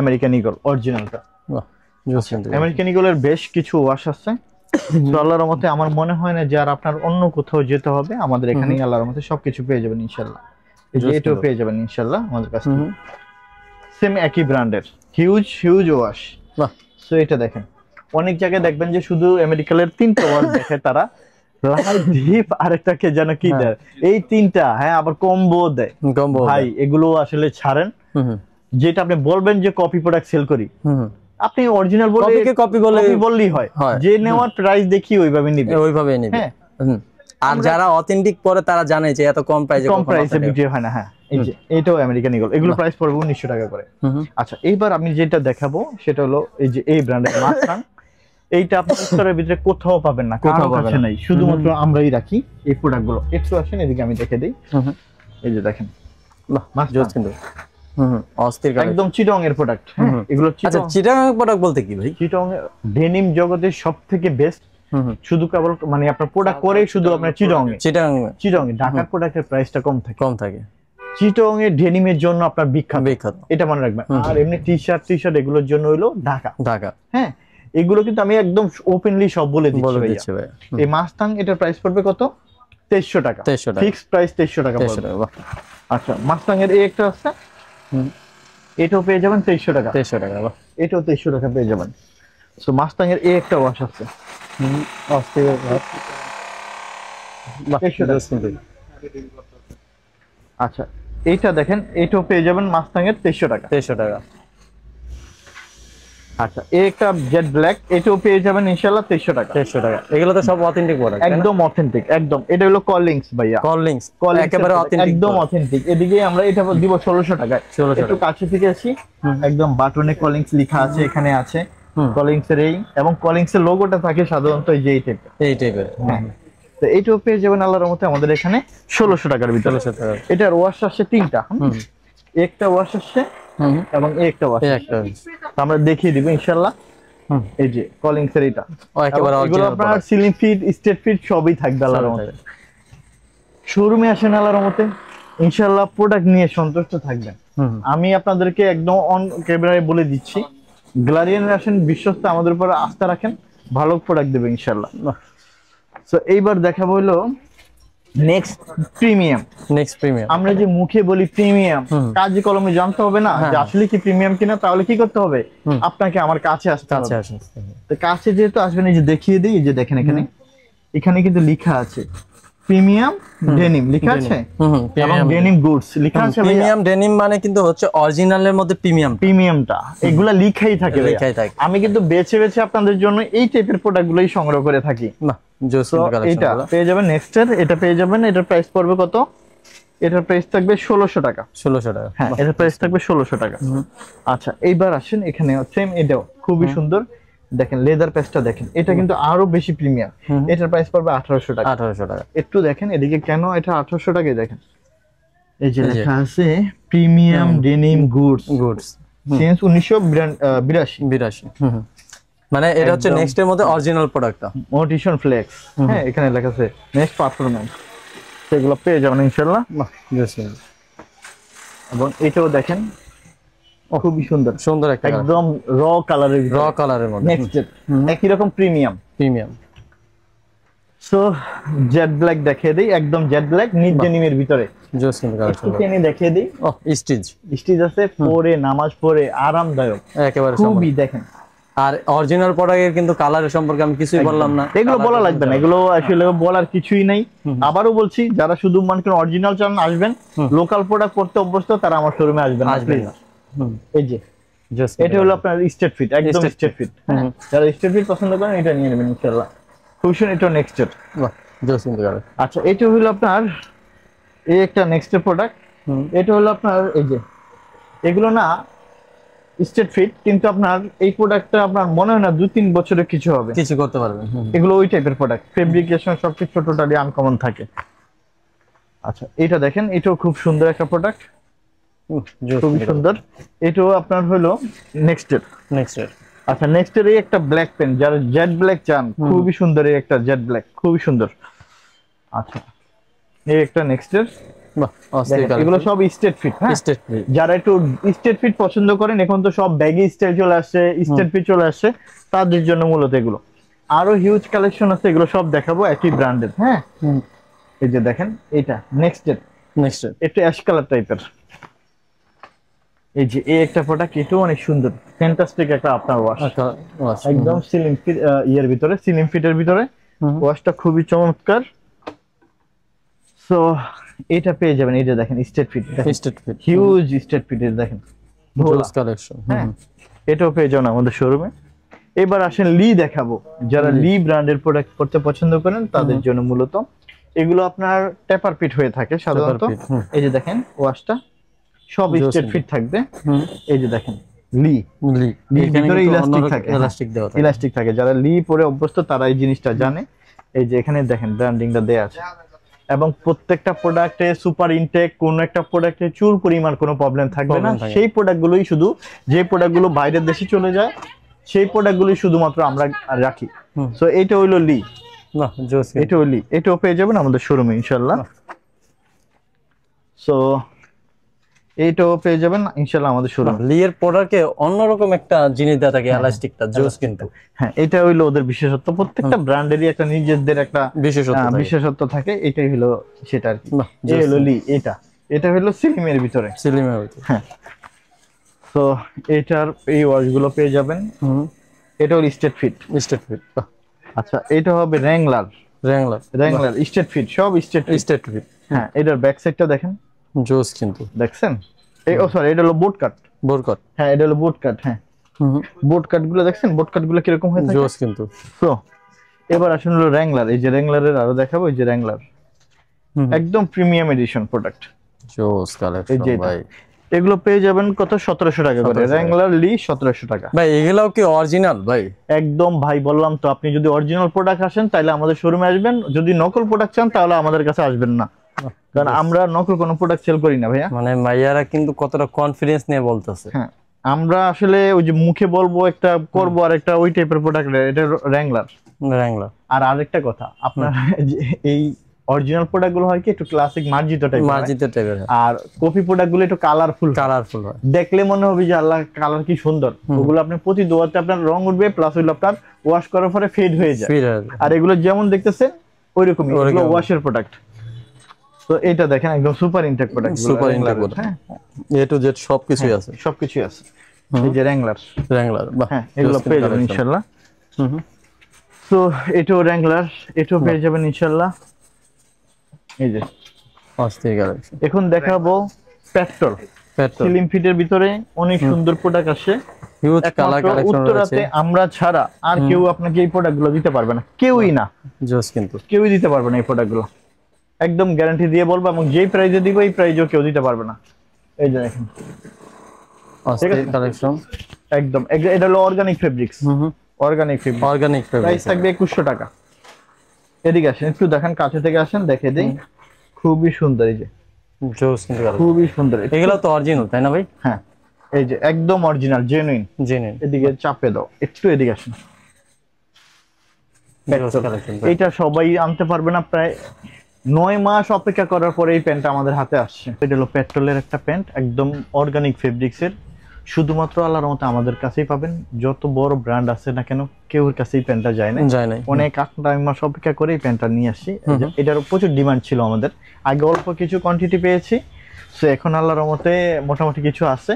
আমেরিকান ইগল অরিজিনালটা। আমেরিকান ইগলের বেশ কিছু ওয়াশ আছে, তো আল্লাহর রহমতে আমার মনে হয় না যে আর আপনার অন্য কোথাও যেতে হবে, আমাদের এখানেই আল্লাহর রহমতে সবকিছু পেয়ে যাবেন ইনশাআল্লাহ। এই যে এটাও পেয়ে যাবেন ইনশাআল্লাহ আমাদের কাছে, সেম একই ব্র্যান্ডের, হিউজ ওয়াশ। সো এটা দেখেন, অনেক জায়গায় দেখবেন যে শুধু আমেরিকানের 3টা ওয়াশ দেখে তারা, লাইট ডিপ আরেকটাকে যেন কি দেয়, এই 3টা, হ্যাঁ আবার কম্বো দেয়। ভাই এগুলো আসলে ছাড়েন, যেটা আপনি বলবেন যে কপি প্রোডাক্ট সেল করি, আপনি অরিজিনাল বলে কপি বললেই হয়, যে নেওয়ার প্রাইস দেখি ওইভাবে নিবে, হ্যাঁ। আর যারা অথেন্টিক পরে তারা জানে যে এত কম প্রাইসে বিক্রি হয় না। হ্যাঁ, এই যে এটাও আমেরিকান ইগল, এগুলো প্রাইস পড়বে 1900 টাকা করে। আচ্ছা, এইবার আমি যেটা দেখাবো সেটা হলো এই যে এই ব্র্যান্ডের মাস্টাং। এইটা আপনি স্তরের ভিতরে কোথাও পাবেন না, কারো কাছে নাই, শুধুমাত্র আমরাই রাখি এই প্রোডাক্টগুলো। একটু আসেন এদিকে, আমি দেখে দেই। এই যে দেখেন, কিন্তু অস্থির একদম চিটং এর প্রোডাক্ট। এগুলো চিটং প্রোডাক্ট বলতে কি ভাই? চিটং ডেনিম জগতের সবথেকে বেস্ট, শুধু কেবল মানে আপনার প্রোডাক্ট করে শুধু আপনার চিটং এ ঢাকার প্রোডাক্টের প্রাইসটা কম থাকে। চিটং এর ডেনিমের জন্য আপনার বিখ্যাত, এটা মনে রাখবেন। আর এমনি টি-শার্ট এগুলোর জন্য হইলো ঢাকা। হ্যাঁ, এগুলো কিন্তু আমি একদম ওপেনলি সব বলে দিচ্ছি ভাই। এই মাস্তাং এটার প্রাইস পড়বে কত? 2300 টাকা, ফিক্সড প্রাইস 2300 টাকা পড়বে। আচ্ছা, মাস্তাং এর এই একটা আছে, এটাও পেয়ে যাবেন 2300 টাকা। এটাও 2300 টাকা পেয়ে যাবেন। সো মাস্তাং এর এই একটা ওয়াশ আছে, আচ্ছা এইটা দেখেন, এটাও পেয়ে যাবেন মাস্তাং এর 2300 টাকা। আচ্ছা, এই একটা জেড ব্ল্যাক, এটাও পেয়ে যাবেন ইনশাআল্লাহ 2300 টাকা। এগুলো তো সব অথেন্টিক প্রোডাক্ট, একদম অথেন্টিক, একদম। এটা হলো কলিংস ভাইয়া, কলিংস একেবারে অথেন্টিক, একদম অথেন্টিক। এদিকে আমরা এটা দিব 1600 টাকায়। একটু কাছে থেকে আসি, একদম বাটনে কলিংস লেখা আছে, এখানে আছে কলিংস এর এই, এবং কলিংস এর লোগোটা থাকে সাধারণত এই যে এই টাইপের। তো এইটাও পেয়ে যাবেন আল্লাহর রহমতে আমাদের এখানে 1600 টাকার ভিতরে। এটার ওয়াশ আসছে 3টা, একটা ওয়াশ আসছে এবং একটা ওয়াশ। আমরা দেখিয়ে দিব ইনশাআল্লাহ। এই যে কলিংস এর এটা, এগুলো আপনার সিলিং ফিট, স্টেট ফিট সবই থাকবে আল্লাহর রহমতে। শোরুমে আসেন আল্লাহর রহমতে, ইনশাআল্লাহ প্রোডাক্ট নিয়ে সন্তুষ্ট থাকবেন। আমি আপনাদেরকে একদম অন ক্যামেরায় বলে দিচ্ছি, গ্লারিয়ানে আসেন, বিশ্বস্ত, আমাদের উপর আস্থা রাখেন, ভালো প্রোডাক্ট দেবে ইনশাআল্লাহ। সো এইবার দেখাবো হলো নেক্সট প্রিমিয়াম। আমরা যে মুখে বলি প্রিমিয়াম, কাজে কলমে জানতে হবে না যে আসলে কি প্রিমিয়াম কিনা। তাহলে কি করতে হবে? আপনাকে আমার কাছে আসতে হবে। তো কাছে যেহেতু আসবেন, এই যে দেখিয়ে দিই, এই যে দেখেন এখানে কিন্তু লেখা আছে প্রিমিয়াম ডেনিম লেখা আছে, এবং ডেনিম গুডস লেখা আছে। প্রিমিয়াম ডেনিম মানে কিন্তু হচ্ছে অরিজিনালের মধ্যে প্রিমিয়ামটা, এগুলা লেখাই থাকে। আমি কিন্তু বেছে বেছে আপনাদের জন্য এই টাইপের প্রোডাক্টগুলোই সংগ্রহ করে থাকি। এটা পেয়ে যাবেন নেক্সট এর, এটা পেয়ে যাবেন। এটার প্রাইস পড়বে কত? এটার প্রাইস থাকবে 1600 টাকা। হ্যাঁ, এটার প্রাইস থাকবে 1600 টাকা। আচ্ছা, এইবার আসেন এখানে সেম, এটাও খুবই সুন্দর। দেখেন লেদার প্যাচটা দেখেন, এটা কিন্তু আরো বেশি প্রিমিয়াম। এটার প্রাইস পড়বে 1800 টাকা। একটু দেখেন এদিকে, কেন এটা 1800 টাকায় দেখেন, এই যে লেখা আছে প্রিমিয়াম ডেনিম গুডস সিন্স 1982। মানে এটা হচ্ছে নেক্সট এর মধ্যে অরিজিনাল প্রোডাক্টটা, মোটিশন ফ্লেক্স। হ্যাঁ, এখানে লেখা আছে নেক্সট পারফরম্যান্স, সেগুলো পেয়ে যাবেন ইনশাআল্লাহ। এবং এটাও দেখেন খুবই সুন্দর একটা, একদম র কালারের মধ্যে নেক্সট একই রকম প্রিমিয়াম। সো জেড ব্ল্যাক দেখিয়ে দেই, একদম জেড ব্ল্যাক নিট ডেনিমের ভিতরে দেখিয়ে দিই। স্টিচ আছে, পরে নামাজ পড়ে আরামদায়ক একেবারে, খুবই দেখেন। আর অরিজিনাল প্রোডাক্টের কিন্তু কালারের সম্পর্কে আমি কিছুই বললাম না, এগুলো বলা লাগবে না, এগুলো আসলে বলার কিছুই নাই। আবারও বলছি, যারা শুধু মনে করেন অরিজিনাল চান আসবেন, লোকাল প্রোডাক্ট করতে অভ্যস্ত, তারা আমার শোরুমে আসবেন। এই যে এটা হলো আপনার স্টেট ফিট, একদম স্টেট ফিট। যারা স্টেট ফিট পছন্দ করেন এটা নিয়ে নেবেন ইনশাআল্লাহ। খুব সুন্দর, এটা নেক্সট এর। আচ্ছা, এটা হলো আপনার এই একটা নেক্সট এর প্রোডাক্ট। এটা হলো আপনার এই যে, এগুলো না স্ট্রেট ফিট, কিন্তু আপনার এই প্রোডাক্টটা আপনার মনে হয় না 2-3 বছরের কিছু হবে, কিছু করতে পারবেন। এগুলো ওই টাইপের প্রোডাক্ট, ফেব্রিকেশন সবকিছু টোটালি আনকমন থাকে। আচ্ছা এটা দেখেন, এটাও খুব সুন্দর একটা প্রোডাক্ট, খুবই সুন্দর। এটাও আপনার হলো নেক্সট এর। আচ্ছা নেক্সট এর এই একটা ব্ল্যাক পেন, যারা জেড ব্ল্যাক চান, খুবই সুন্দর এই একটা জেড ব্ল্যাক, খুবই সুন্দর। আচ্ছা এই একটা নেক্সট এর, এগুলো সব স্ট্রেট ফিট। হ্যাঁ, যারা একটু স্ট্রেট ফিট পছন্দ করেন, এখন তো সব ব্যাগি স্টাইল চলে আসছে, স্ট্রেট ফিট চলে আসছে, তাদের জন্য মূলত এগুলো। আরো হিউজ কালেকশন আছে, এগুলো সব দেখাবো একই ব্র্যান্ডের। হ্যাঁ, এই যে দেখেন এটা নেক্সট এর, একটু অ্যাশ কালার টাইপের। এই যে এই একটা প্রোডাক্ট, এটাও অনেক সুন্দর, ফ্যান্টাস্টিক একটা আপনার ওয়াশ, একদম সিলিং ফিট ইয়ার ভিতরে, সিলিং ফিটের ভিতরে ওয়াশটা খুবই চমৎকার। সো এটা পেয়ে যাবেন, এই যে দেখেন straight fit, huge straight fit, দেখেন কালেকশন। হ্যাঁ, এটাও পেয়ে যাবেন আমাদের শোরুমে। এবার আসেন লি দেখাবো, যারা লি ব্র্যান্ডের প্রোডাক্ট করতে পছন্দ করেন তাদের জন্য মূলত এগুলো আপনার টেপার ফিট হয়ে থাকে সাধারণত। এই যে দেখেন ওয়াশটা সব স্ট্রেট ফিট থাকবে। এই যে দেখেন লি ভিতরে ইলাস্টিক থাকে, যারা লি পরে অভ্যস্ত তারা এই জিনিসটা জানে। এই যে এখানে দেখেন ব্র্যান্ডিংটা দেয়া আছে, এবং প্রত্যেকটা প্রোডাক্টে সুপার ইনটেক, কোন একটা প্রোডাক্টে চুল পরিমাণ কোনো প্রবলেম থাকবে না। সেই প্রোডাক্টগুলোই শুধু, যে প্রোডাক্টগুলো বাইরের দেশে চলে যায় সেই প্রোডাক্টগুলোই শুধুমাত্র আমরা রাখি। সো এটা হইলো লি, এটা হইলো লি, এটাও পেয়ে যাবেন আমাদের শোরুমে ইনশাআল্লাহ। সো এইটাও পেয়ে যাবেন ইনশাআল্লাহ আমাদের শোরুমে। লি এর প্রোডাক্টে অন্যরকম একটা জিনিস দেয়া থাকে, এলাস্টিকটা জোস কিন্তু। হ্যাঁ, এটা হইলো ওদের বিশেষত্ব, প্রত্যেকটা ব্র্যান্ডেরই একটা নিজেদের একটা বিশেষত্ব থাকে, এটাই হলো সেটা আর কি। এই হলো লি, এটা হলো সিলিমের ভিতরে। হ্যাঁ, তো এটার এই ওয়াশগুলো পেয়ে যাবেন। এটা হলো স্ট্রেট ফিট। আচ্ছা এটা হবে র্যাংলার স্ট্রেট ফিট, সব স্ট্রেট ফিট। হ্যাঁ, এটার ব্যাক সাইডটা দেখেন, জোস কিন্তু, দেখছেন? ও সরি, এটা হলো বোট কাট। হ্যাঁ, এটা হলো বোট কাট। হ্যাঁ, বোট কাট গুলো দেখছেন, বোট কাট গুলো কিরকম হয়ে থাকে, জোস কিন্তু। তো এবার আসুন হলো র্যাংলার। এই যে র্যাংলারের আরো দেখাবো, এই যে র্যাংলার একদম প্রিমিয়াম এডিশন প্রোডাক্ট, জোস কালেকশন ভাই। এগুলো পেয়ে যাবেন কত, 1700 টাকা করে। র্যাংলার লি 1700 টাকা ভাই। এগুলাও কি অরিজিনাল ভাই? একদম ভাই, বললাম তো, আপনি যদি অরিজিনাল প্রোডাক্ট আসেন তাহলে আমাদের শোরুমে আসবেন, যদি নকল প্রোডাক্ট চান তাহলে আমাদের কাছে আসবেন না, কারণ আমরা নকল কোনো প্রোডাক্ট সেল করি না ভাইয়া। মানে ভাইয়ারা কিন্তু কতটা কনফিডেন্স নিয়ে বলতেছে। হ্যাঁ, আমরা আসলে ওই যে মুখে বলবো একটা, করবো আর একটা, ওই টাইপের প্রোডাক্ট। এটা র্যাংলার। আর আরেকটা কথা, আপনার এই অরিজিনাল প্রোডাক্ট গুলো হয় কি একটু ক্লাসিক মার্জিত টাইপের, আর কপি প্রোডাক্ট গুলো একটু কালারফুল হয়, দেখলে মনে হবে যে আল্লাহ কালার কি সুন্দর। ওগুলো আপনি প্রতি ধোয়াতে আপনার রং উঠবে, প্লাস হইলো আপনার ওয়াশ করার পরে ফেড হয়ে যায়। আর এগুলো যেমন দেখতেছেন ওইরকমই, এগুলো ওয়াশের প্রোডাক্ট। তো এটা দেখেন একদম সুপার ইনটেক প্রোডাক্ট, হ্যাঁ, এ টু জেড সবকিছুই আছে, সবকিছুই আছে। এই যে র্যাংলার, হ্যাঁ, এগুলো পেয়ে যাবেন ইনশাআল্লাহ। তো এটাও র্যাংলার, এটাও পেয়ে যাবেন ইনশাআল্লাহ। এই যে এখন দেখাবো পেট্রোল সিলিং ফিটের ভিতরে, অনেক সুন্দর প্রোডাক্ট আসে। উত্তরাতে আমরা ছাড়া আর কেউ আপনাকে এই প্রোডাক্ট গুলো দিতে পারবে না, কেউই না, কেউই দিতে পারবে না এই প্রোডাক্ট গুলো, একদম গ্যারান্টি দিয়ে বলবো। এবং যেই প্রাইজে দিব এই প্রাইজেও কেউ দিতে পারবে না। এই যে দেখেন একদম, এটা হলো অর্গানিক ফেব্রিক্স, প্রাইস থাকবে 2100 টাকা। এদিকে আসেন একটু দেখেন, কাছে থেকে আসেন, দেখে দিই, খুবই সুন্দর। এই যে খুবই সুন্দর, এগুলো তো অরিজিনাল তাই না ভাই? হ্যাঁ, এই যে একদম অরিজিনাল জেনুইন। এদিকে চাপে দাও একটু, এদিকে আসেন। এটা সবাই আনতে পারবে না, প্রায় 9 মাস অপেক্ষা করার পরে এই প্যান্টটা আমাদের হাতে আসছে। এটা হলো পেট্রোলের একটা প্যান্ট, একদম অর্গানিক ফেব্রিক্স এর, শুধুমাত্র আল্লাহর রহমতে আমাদের কাছেই পাবেন। যত বড় ব্র্যান্ড আছে না কেন, কেউর কাছে এই প্যান্টটা যায় না, অনেক 8 মাস অপেক্ষা করে এই প্যান্টটা নিয়ে আসছি। এটার প্রচুর ডিমান্ড ছিল আমাদের, আগে অল্প কিছু কোয়ান্টিটি পেয়েছি, সো এখন আল্লাহর রহমতে মোটামুটি কিছু আছে,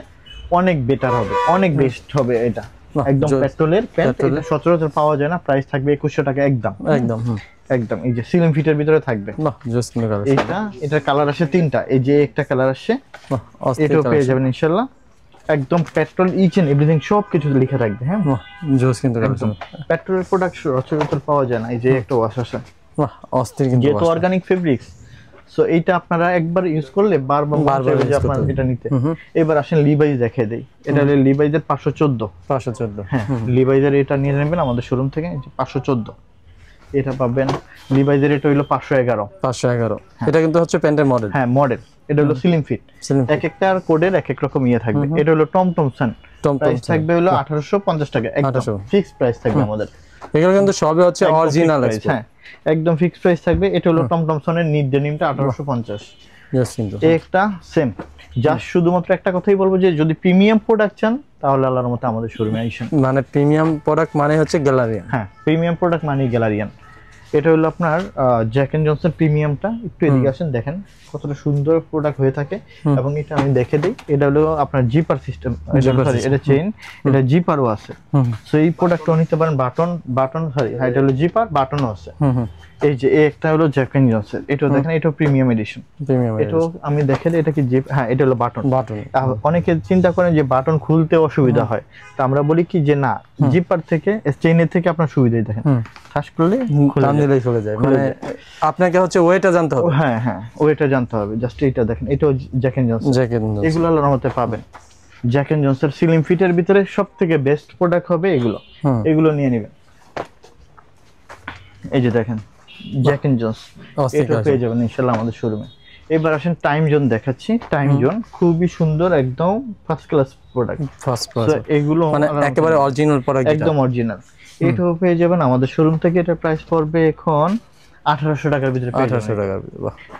অনেক বেটার হবে, অনেক বেস্ট হবে। এটা একদম পেট্রোলের প্যান্ট, এটা সচরাচর পাওয়া যায় না, প্রাইস থাকবে 2100 টাকা একদম। এই যে সিলিং ফিটের ভিতরে থাকবে। এটার কালার আসে 3টা, এই যে একটা কালার আসছে, এটাও পেয়ে যাবেন ইনশাআল্লাহ। একদম পেট্রোল, ইচ এন্ড এভরিথিং সবকিছু লেখা থাকবে। হ্যাঁ, জোস কিন্তু, একদম পেট্রোলের প্রোডাক্ট সচরাচর পাওয়া যায় না। এই যে একটা ওয়াশ আসে, যেহেতু অর্গানিক ফেব্রিক্স, সো এইটা আপনারা একবার ইউজ করলে বারবার আপনারা এটা নিতে। এবার আসেন লিভাইস দেখিয়ে দেই। এটা হলো লিভাইসের 514। হ্যাঁ, লিভাইসের এটা নিয়ে নেবেন আমাদের শোরুম থেকে 514 এটা পাবেন। লিভাইসের এটা হলো 511। এটা কিন্তু হচ্ছে প্যান্টের মডেল। হ্যাঁ, মডেল। এটা হলো স্লিম ফিট। এক একটা কোডের এক এক রকম ইয়ে থাকবে। এটা হলো টমটমসন, প্রাইস থাকবে হলো 1850 টাকা, একদম ফিক্স প্রাইস থাকবে আমাদের। এগুলো কিন্তু সবই হচ্ছে অরিজিনাল। হ্যাঁ, একদম ফিক্স প্রাইস থাকবে। এটা হলো টমটমসনের নিট ডেনিমটা 1850। একটা সেম। জাস্ট শুধুমাত্র একটা কথাই বলবো যে যদি প্রিমিয়াম প্রোডাক্ট চান তাহলে আল্লাহর মতো আমাদের শোরুমে আইসেন। মানে প্রিমিয়াম প্রোডাক্ট মানে হচ্ছে গ্যালারিয়ান। হ্যাঁ, প্রিমিয়াম প্রোডাক্ট মানে গ্যালারিয়ান। এটা হলো আপনার জ্যাক এন্ড জনসন প্রিমিয়ামটা। একটু এদিকে আসেন, দেখেন কতটা সুন্দর প্রোডাক্ট হয়ে থাকে। এবং এটা আমি দেখে দিই, এটা হলো আপনার জিপার সিস্টেম, এটা চেইন, এটা জিপারও আছে। সো এই প্রোডাক্টও নিতে পারেন। বাটন সরি, এটা হলো জিপার, বাটনও আছে। এই যে একটা হলো জ্যাক এন্ড জনসন, এটাও দেখেন, এটাও প্রিমিয়াম এডিশন। এটাও আমি দেখে দিই, এটা কি জিপ? হ্যাঁ, এটা হলো বাটন। অনেকে চিন্তা করেন যে বাটন খুলতে অসুবিধা হয়, তো আমরা বলি কি যে না, জিপার থেকে চেইনের থেকে আপনার সুবিধাই। দেখেন ফাঁস করলে খুলে যায়, মানে আপনাকে হচ্ছে ওয়েটা জানতে হবে। হ্যাঁ হ্যাঁ, ওয়েটা জানতে হবে। জাস্ট এটা দেখেন, এটাও জ্যাক এন্ড জনসন। এগুলো আল্লাহর রহমতে পাবেন। জ্যাক এন্ড জনসন স্লিম ফিটের ভিতরে সবথেকে বেস্ট প্রোডাক্ট হবে এগুলো। এগুলো নিয়ে নেবেন। এই যে দেখেন জ্যাক এন্ড জনসন, এটা পেয়ে যাবেন ইনশাআল্লাহ আমাদের শোরুমে। এবার আসেন টাইম জোন দেখাচ্ছি। টাইম জোন খুবই সুন্দর, একদম ফার্স্ট ক্লাস প্রোডাক্ট। এগুলো মানে একেবারে অরিজিনাল প্রোডাক্ট, একদম অরিজিনাল। এটাও পেয়ে যাবেন আমাদের শোরুম থেকে। এটা প্রাইস পড়বে এখন 1800 টাকার ভিতরে। 1800 টাকার।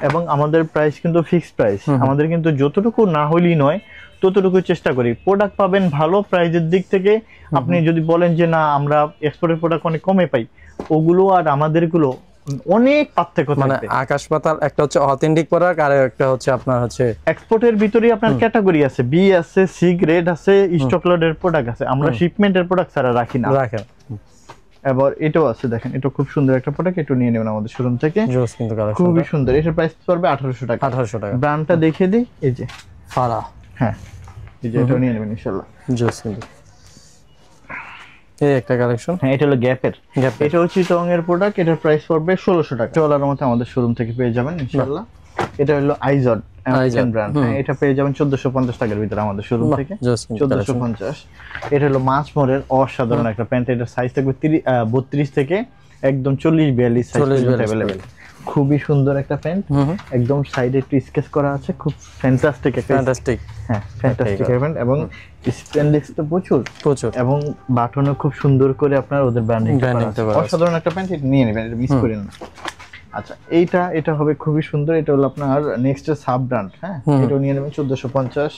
এবং আমাদের প্রাইস কিন্তু ফিক্সড প্রাইস। আমাদের কিন্তু যতটুকু না হলেই নয়, ততটুকু চেষ্টা করি। প্রোডাক্ট পাবেন ভালো প্রাইজের দিক থেকে। আপনি যদি বলেন যে না আমরা এক্সপোর্টের প্রোডাক্ট অনেক কমে পাই, ওগুলো আর আমাদেরগুলো অনেক পার্থক্য থাকবে। মানে আকাশ পাতাল। একটা হচ্ছে অথেন্টিক প্রোডাক্ট, আর একটা হচ্ছে আপনার হচ্ছে এক্সপোর্টের ভিতরেই আপনার ক্যাটাগরি আছে, বি আছে, সি গ্রেড আছে, স্টক লটের প্রোডাক্ট আছে। আমরা শিপমেন্টের প্রোডাক্ট ছাড়া রাখি না। এবার এটাও আছে, দেখেন এটা খুব সুন্দর একটা প্রোডাক্ট। এটা নিয়ে নেবেন আমাদের শোরুম থেকে, খুবই সুন্দর। এটার প্রাইস পড়বে 1800 টাকা। 1800 টাকা। ব্র্যান্ডটা দেখিয়ে দিই, এই যে ফারা। হ্যাঁ, এই যে এটা নিয়ে নেবেন ইনশাআল্লাহ। জোস কিন্তু এই একটা কালেকশন। হ্যাঁ, এটা হলো গ্যাপের। এটা হচ্ছে চিটং এর প্রোডাক্ট। এটার প্রাইস পড়বে 1600 টাকা। চলার মতো আমাদের শোরুম থেকে পেয়ে যাবেন ইনশাআল্লাহ। এটা হলো আইজড আমেরিকান ব্র্যান্ড। এটা পেয়ে যাবেন 1450 টাকার ভিতরে আমাদের শোরুম থেকে। 1450। এটা হলো মাছ মোড়ের অসাধারণ একটা প্যান্ট। এটার সাইজ থাকবে 32 থেকে একদম 40-42 সাইজ পর্যন্ত अवेलेबल। খুবই সুন্দর একটা প্যান্ট, একদম সাইডে একটু স্কেচ করা আছে। খুব ফ্যান্টাস্টিক একটা, ফ্যান্টাস্টিক। হ্যাঁ, ফ্যান্টাস্টিক প্যান্ট। এবং স্পেন্ডেক্স তো প্রচুর, এবং বাটনও খুব সুন্দর করে আপনার ওদের ব্র্যান্ডিং করা আছে। অসাধারণ একটা প্যান্ট, এটা নিয়ে নেবেন, এটা মিস করেন না। আচ্ছা, এটা হবে খুবই সুন্দর। এটা হলো আপনার নেক্সট সাব ব্র্যান্ড। হ্যাঁ, এটাও নিয়ে নেবেন 1450।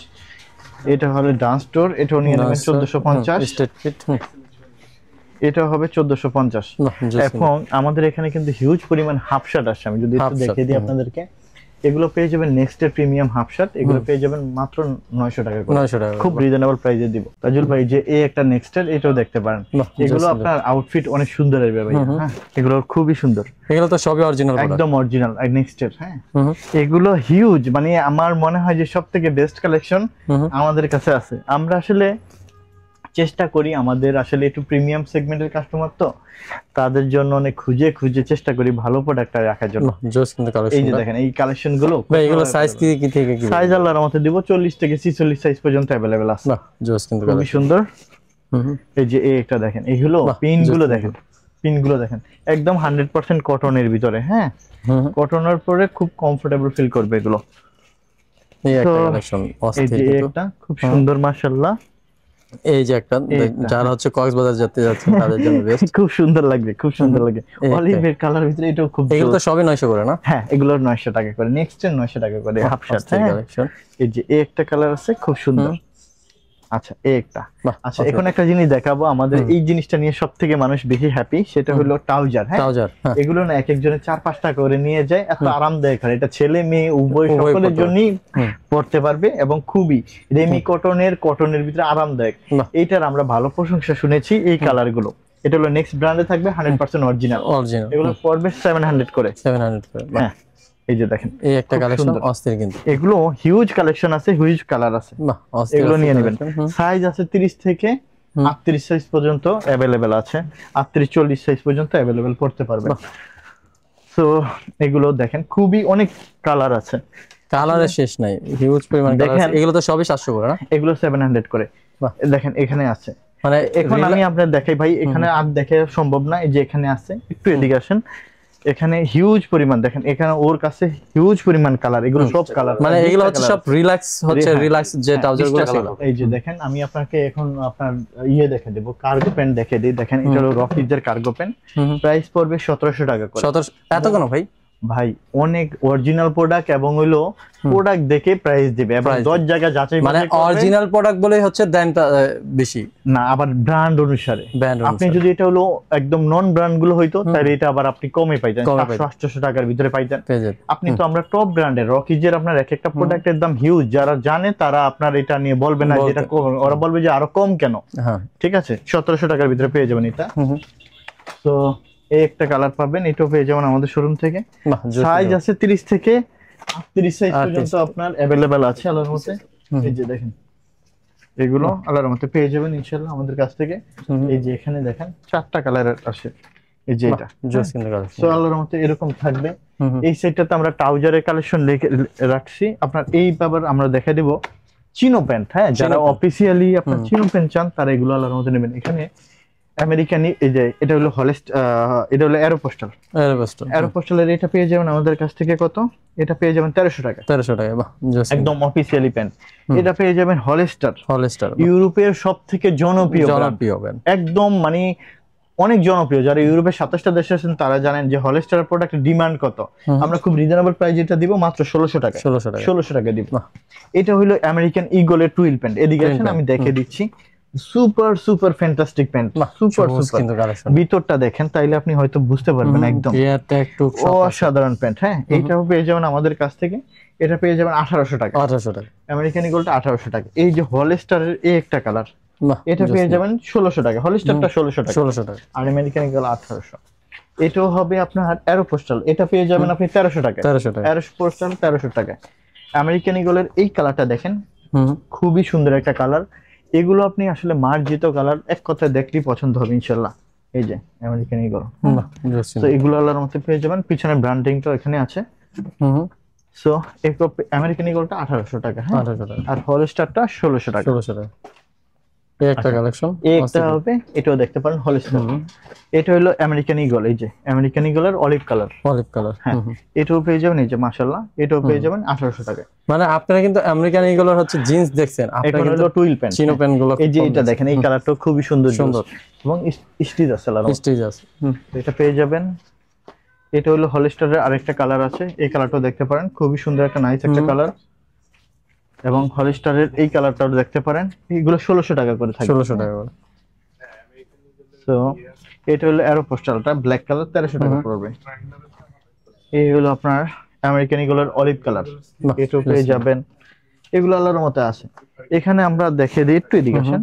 এটা হলো ডান্স স্টোর, এটাও নিয়ে নেবেন 1450। স্টেট ফিট, এটা হবে 1450। এবং আমাদের এখানে কিন্তু হিউজ পরিমাণ হাফ শার্ট আসছে। আমি যদি একটু দেখিয়ে দিই আপনাদেরকে, এগুলো পেয়ে যাবেন নেক্সটের প্রিমিয়াম হাফ শার্ট। এগুলো পেয়ে যাবেন মাত্র 900 টাকা করে। 900 টাকা, খুব রিজনেবল প্রাইসে দিব। তাজুল ভাই, যে এই একটা নেক্সটের, এটাও দেখতে পারেন। এগুলো আপনার আউটফিট অনেক সুন্দর আসবে ভাই। হ্যাঁ, এগুলো খুবই সুন্দর। এগুলো তো সবই অরিজিনাল, একদম অরিজিনাল নেক্সটের। হ্যাঁ, এগুলো হিউজ, মানে আমার মনে হয় যে সবথেকে বেস্ট কালেকশন আমাদের কাছে আছে। আমরা আসলে চেষ্টা করি, আমাদের আসলে একটু প্রিমিয়াম সেগমেন্টের কাস্টমার, তো তাদের জন্য অনেক খুঁজে খুঁজে চেষ্টা করি ভালো প্রোডাক্ট রাখার জন্য। এই যে দেখেন এই কালেকশন গুলো, এগুলো সাইজ কি থেকে কি? সাইজ আল্লাহর রহমতে দিব 40 থেকে 46 সাইজ পর্যন্ত अवेलेबल আছে। জোস কিন্তু খুবই সুন্দর। এই যে একটা দেখেন, এইগুলো পিন গুলো দেখেন, পিন গুলো দেখেন, একদম 100% কটনের ভিতরে। হ্যাঁ, কটনের পরে খুব কমফোর্টেবল ফিল করবে এগুলো। এই একটা কালেকশন এই যে একটা খুব সুন্দর মাশাআল্লাহ। এই যে একটা, যারা হচ্ছে কক্সবাজার যেতে যাচ্ছে তাদের জন্য বেস্ট। খুব সুন্দর লাগবে, খুব সুন্দর লাগে। অলিভের কালার ভিতরে এটাও খুব। এগুলো তো সবই 900 করে না? হ্যাঁ, এগুলো 900 টাকা করে। নেক্সট 900 টাকা করে হাফ শার্ট কালেকশন। এই যে একটা কালার আছে খুব সুন্দর। আচ্ছা, এই একটা। আচ্ছা, এখন একটা জিনিস দেখাবো। আমাদের এই জিনিসটা নিয়ে সবথেকে মানুষ বেশি হ্যাপি, সেটা হলো ট্রাউজার। হ্যাঁ, এগুলো না এক একজনের 4-5 টাকা করে নিয়ে যায়। এত আরামদায়ক হয়, এটা ছেলে মেয়ে উভয় সকলের জন্যই পড়তে পারবে। এবং খুবই রেমি কটনের ভিতরে আরামদায়ক। এইটার আমরা ভালো প্রশংসা শুনেছি। এই কালার গুলো, এটা হলো নেক্সট ব্র্যান্ডে থাকবে 100% অরিজিনাল। এগুলো পড়বে 700 করে। 700 করে। হ্যাঁ, এই যে দেখেন এই একটা কালেকশন অস্থির কিন্তু। এগুলো হিউজ কালেকশন আছে, হিউজ কালার আছে। এগুলো নিয়ে নেবেন। সাইজ আছে 30 থেকে 38 সাইজ পর্যন্ত अवेलेबल আছে। 38-40 সাইজ পর্যন্ত अवेलेबल করতে পারবেন। সো এগুলো দেখেন খুবই অনেক কালার আছে, কালারের শেষ নাই, হিউজ পরিমাণ কালার দেখেন। আছে। এগুলো তো সবই 700 করে না? এগুলো 700 করে। বাহ। দেখেন এখানে আছে, মানে এখন আমি আপনার দেখাই ভাই, এখানে আর দেখে সম্ভব না, এই যে এখানে আছে, একটু এদিকে আসেন, এখানে হিউজ পরিমাণ দেখেন, এখানে ওর কাছে হিউজ পরিমাণ কালার, এগুলো সব কালার, মানে এগুলো হচ্ছে সব রিল্যাক্স, হচ্ছে হ্যাঁ, রিল্যাক্স যে হ্যাঁ, ট্রাউজার 20 গুলো টা সেগুলো। colour। এই যে দেখেন আমি আপনাকে এখন আপনার ইয়ে দেখে দেবো, কার্গো প্যান্ট দেখে দিই। দেখেন এটা হলো রকিজের কার্গো প্যান্ট, প্রাইস পড়বে 1700 টাকা করে। 1700 এত কেন ভাই? ভাই অনেক অরিজিনাল প্রোডাক্ট, এবং হইলো প্রোডাক্ট দেখে প্রাইস দিবে, এবং 10 জায়গা যাচাই মানে বাছাই করবে। অরিজিনাল প্রোডাক্ট বলেই হচ্ছে দামটা বেশি না, আবার ব্র্যান্ড অনুসারে। ব্র্যান্ড আপনি যদি এটা হলো একদম নন ব্র্যান্ড গুলো হইতো, তাহলে এটা আবার আপনি কমে পাইতেন, কমে 700-800 টাকার ভিতরে পাইতেন। পেয়ে যাবে। আপনি তো আমরা টপ ব্র্যান্ডের রকিজের আপনার এক একটা প্রোডাক্টের দাম হিউজ, যারা জানে তারা আপনার এটা নিয়ে বলবে না যে এটা কম, ওরা বলবে যে আরো কম কেন। হ্যাঁ, ঠিক আছে, 1700 টাকার ভিতরে পেয়ে যাবেন এটা। তো এই একটা কালার পাবেন, এটাও পেয়ে যাবেন আমাদের শোরুম থেকে। বাহ, সাইজ আছে 30 থেকে 38 সাইজ পর্যন্ত আপনার अवेलेबल আছে আল্লাহর মতে। এই যে দেখেন এগুলো আল্লাহর মতে পেয়ে যাবেন ইনশাআল্লাহ আমাদের কাছ থেকে। এই যে এখানে দেখেন 4টা কালার আসে, এই যে এটা জোস কিন্তু কালেকশন। সো আল্লাহর মতে এরকম থাকবে। এই সেটটাতে আমরা ট্রাউজারের কালেকশন রাখছি আপনার। এই ব্যাপার আমরা দেখা দেব চিনো প্যান্ট, হ্যাঁ, যারা অফিসিয়ালি আপনার চিনো প্যান্ট চান তারা এগুলো আল্লাহর মতে নেবেন। এখানে আমেরিকানি, এই যে এটা হলো এটা হলো অ্যারোপোস্টাল। অ্যারোপোস্টালের এটা পেয়ে যাবেন আমাদের কাছ থেকে কত, এটা পেয়ে যাবেন 1300 টাকা। 1300 টাকা, বাহ, জোস একদম অফিসিয়ালি প্যান্ট। এটা পেয়ে যাবেন হলস্টার, হলস্টার, ইউরোপের সবথেকে জনপ্রিয় ব্র্যান্ড। একদম মানে অনেক জনপ্রিয়। যারা ইউরোপের 27টা দেশে আছেন তারা জানেন যে হলস্টার প্রোডাক্টের ডিমান্ড কত। আমরা খুব রিজনেবল প্রাইস এটা দিব মাত্র 1600 টাকা। 1600 টাকা দিব। এটা হলো আমেরিকান ইগলের টুইল প্যান্ট। এদিকে আসেন আমি দেখে দিচ্ছি, super super fantastic pant, super super. ভিতরটা দেখেন তাইলে আপনি হয়তো বুঝতে পারবেন, একদম অসাধারণ প্যান্ট। হ্যাঁ, এইটাও পেয়ে যাবেন আমাদের কাছ থেকে। এটা পেয়ে যাবেন 1800 টাকা। 1800 টাকা আমেরিকান ইগলটা 1800 টাকা। এই যে হলস্টারের এই একটা কালার, এটা পেয়ে যাবেন 1600 টাকা। হলস্টারটা 1600 টাকা, 1600 টাকা, আর আমেরিকান ইগল 1800। এটাও হবে আপনার অ্যারোপোস্টাল, এটা পেয়ে যাবেন আপনি 1300 টাকা। 1300 টাকা, অ্যারোপোস্টাল 1300 টাকা। আমেরিকান ইগলের এই কালারটা দেখেন, খুবই সুন্দর একটা কালার। এগুলো আপনি আসলে মার্জিত কালার, এক কথায় দেখলেই পছন্দ হবে ইনশাআল্লাহ। এই যে আমেরিকান ইগল, তো এগুলো আল্লাহর মধ্যে পেয়ে যাবেন। পিছনে ব্র্যান্ডিংটা এখানে আছে। সো আমেরিকান ইগলটা 1800 টাকা, হ্যাঁ, আর হলস্টারটা 1600 টাকা। 1600 টাকা এই একটা কালেকশন। একটা হবে, এটাও দেখতে পারেন হলস্টার। এটা হলো আমেরিকান ইগল, এই যে আমেরিকান ইগলের অলিভ কালার। হ্যাঁ, এটাও পেয়ে যাবেন, এই যে মাশাআল্লাহ, এটাও পেয়ে যাবেন 1800 টাকা। মানে আপনারা কিন্তু আমেরিকান ইগলের হচ্ছে জিন্স দেখছেন, আপনারা কিন্তু টুইল প্যান্ট, চিনো প্যান্ট গুলো। এই যে এটা দেখেন, এই কালারটা খুবই সুন্দর এবং স্টিচ আছে, স্টিচ আছে। এটা পেয়ে যাবেন। এটা হলো হলস্টারের আরেকটা কালার আছে, এই কালারটাও দেখতে পারেন, খুবই সুন্দর একটা নাইস একটা কালার। এবং হলস্টারের এই কালারটাও দেখতে পারেন। এগুলো 1600 টাকা করে থাকে, 1600 টাকা করে। তো এটা হলো অ্যারোপোস্টালটা ব্ল্যাক কালার, 1300 টাকা পড়বে। এই হলো আপনার আমেরিকান ইগলের অলিভ কালার, এটাও পেয়ে যাবেন। এগুলো আল্লাহর মতে আছে। এখানে আমরা দেখে দিই, একটু এদিকে আসেন।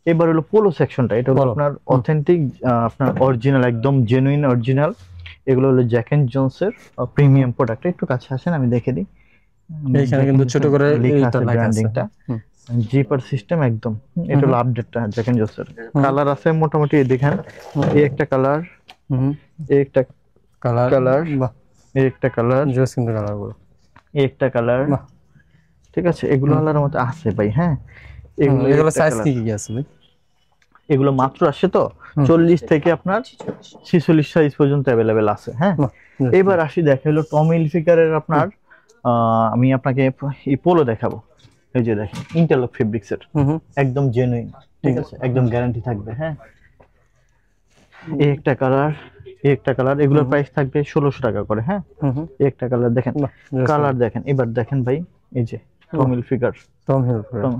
এবার হলো পোলো সেকশনটা, এটা হলো আপনার অথেন্টিক, আপনার অরিজিনাল, একদম জেনুইন অরিজিনাল। এগুলো হলো জ্যাক এন্ড জোনসের প্রিমিয়াম প্রোডাক্ট। একটু কাছে আসেন আমি দেখে দিই। এখানে কিন্তু ছোট করে লেখা আছে ব্র্যান্ডিংটা, জিপার সিস্টেম একদম। এটা হলো আপডেটটা জ্যাক এন্ড জোনসের। কালার আছে মোটামুটি, দেখেন এই একটা কালার, এই একটা কালার, এই একটা কালার, জোস কিন্তু কালারগুলো, এই একটা কালার। ঠিক আছে, এগুলো আল্লাহর মতে আছে ভাই। হ্যাঁ, এগুলো সাইজ কি কি আছে ভাই? এগুলো মাত্র আসে তো 40 থেকে আপনার 46 সাইজ পর্যন্ত अवेलेबल আছে। হ্যাঁ, এবার আসি দেখা হলো টমি হিলফিগারের আপনার, আমি আপনাকে এই পোলো দেখাবো। এই যে দেখেন ইন্টারলক ফেব্রিক্সের, একদম জেনুইন, ঠিক আছে, একদম গ্যারান্টি থাকবে। হ্যাঁ, এই একটা কালার, এই একটা কালার, এগুলোর প্রাইস থাকবে 1600 টাকা করে। হ্যাঁ, এই একটা কালার দেখেন, কালার দেখেন। এবার দেখেন ভাই, এই যে টমি হিলফিগার,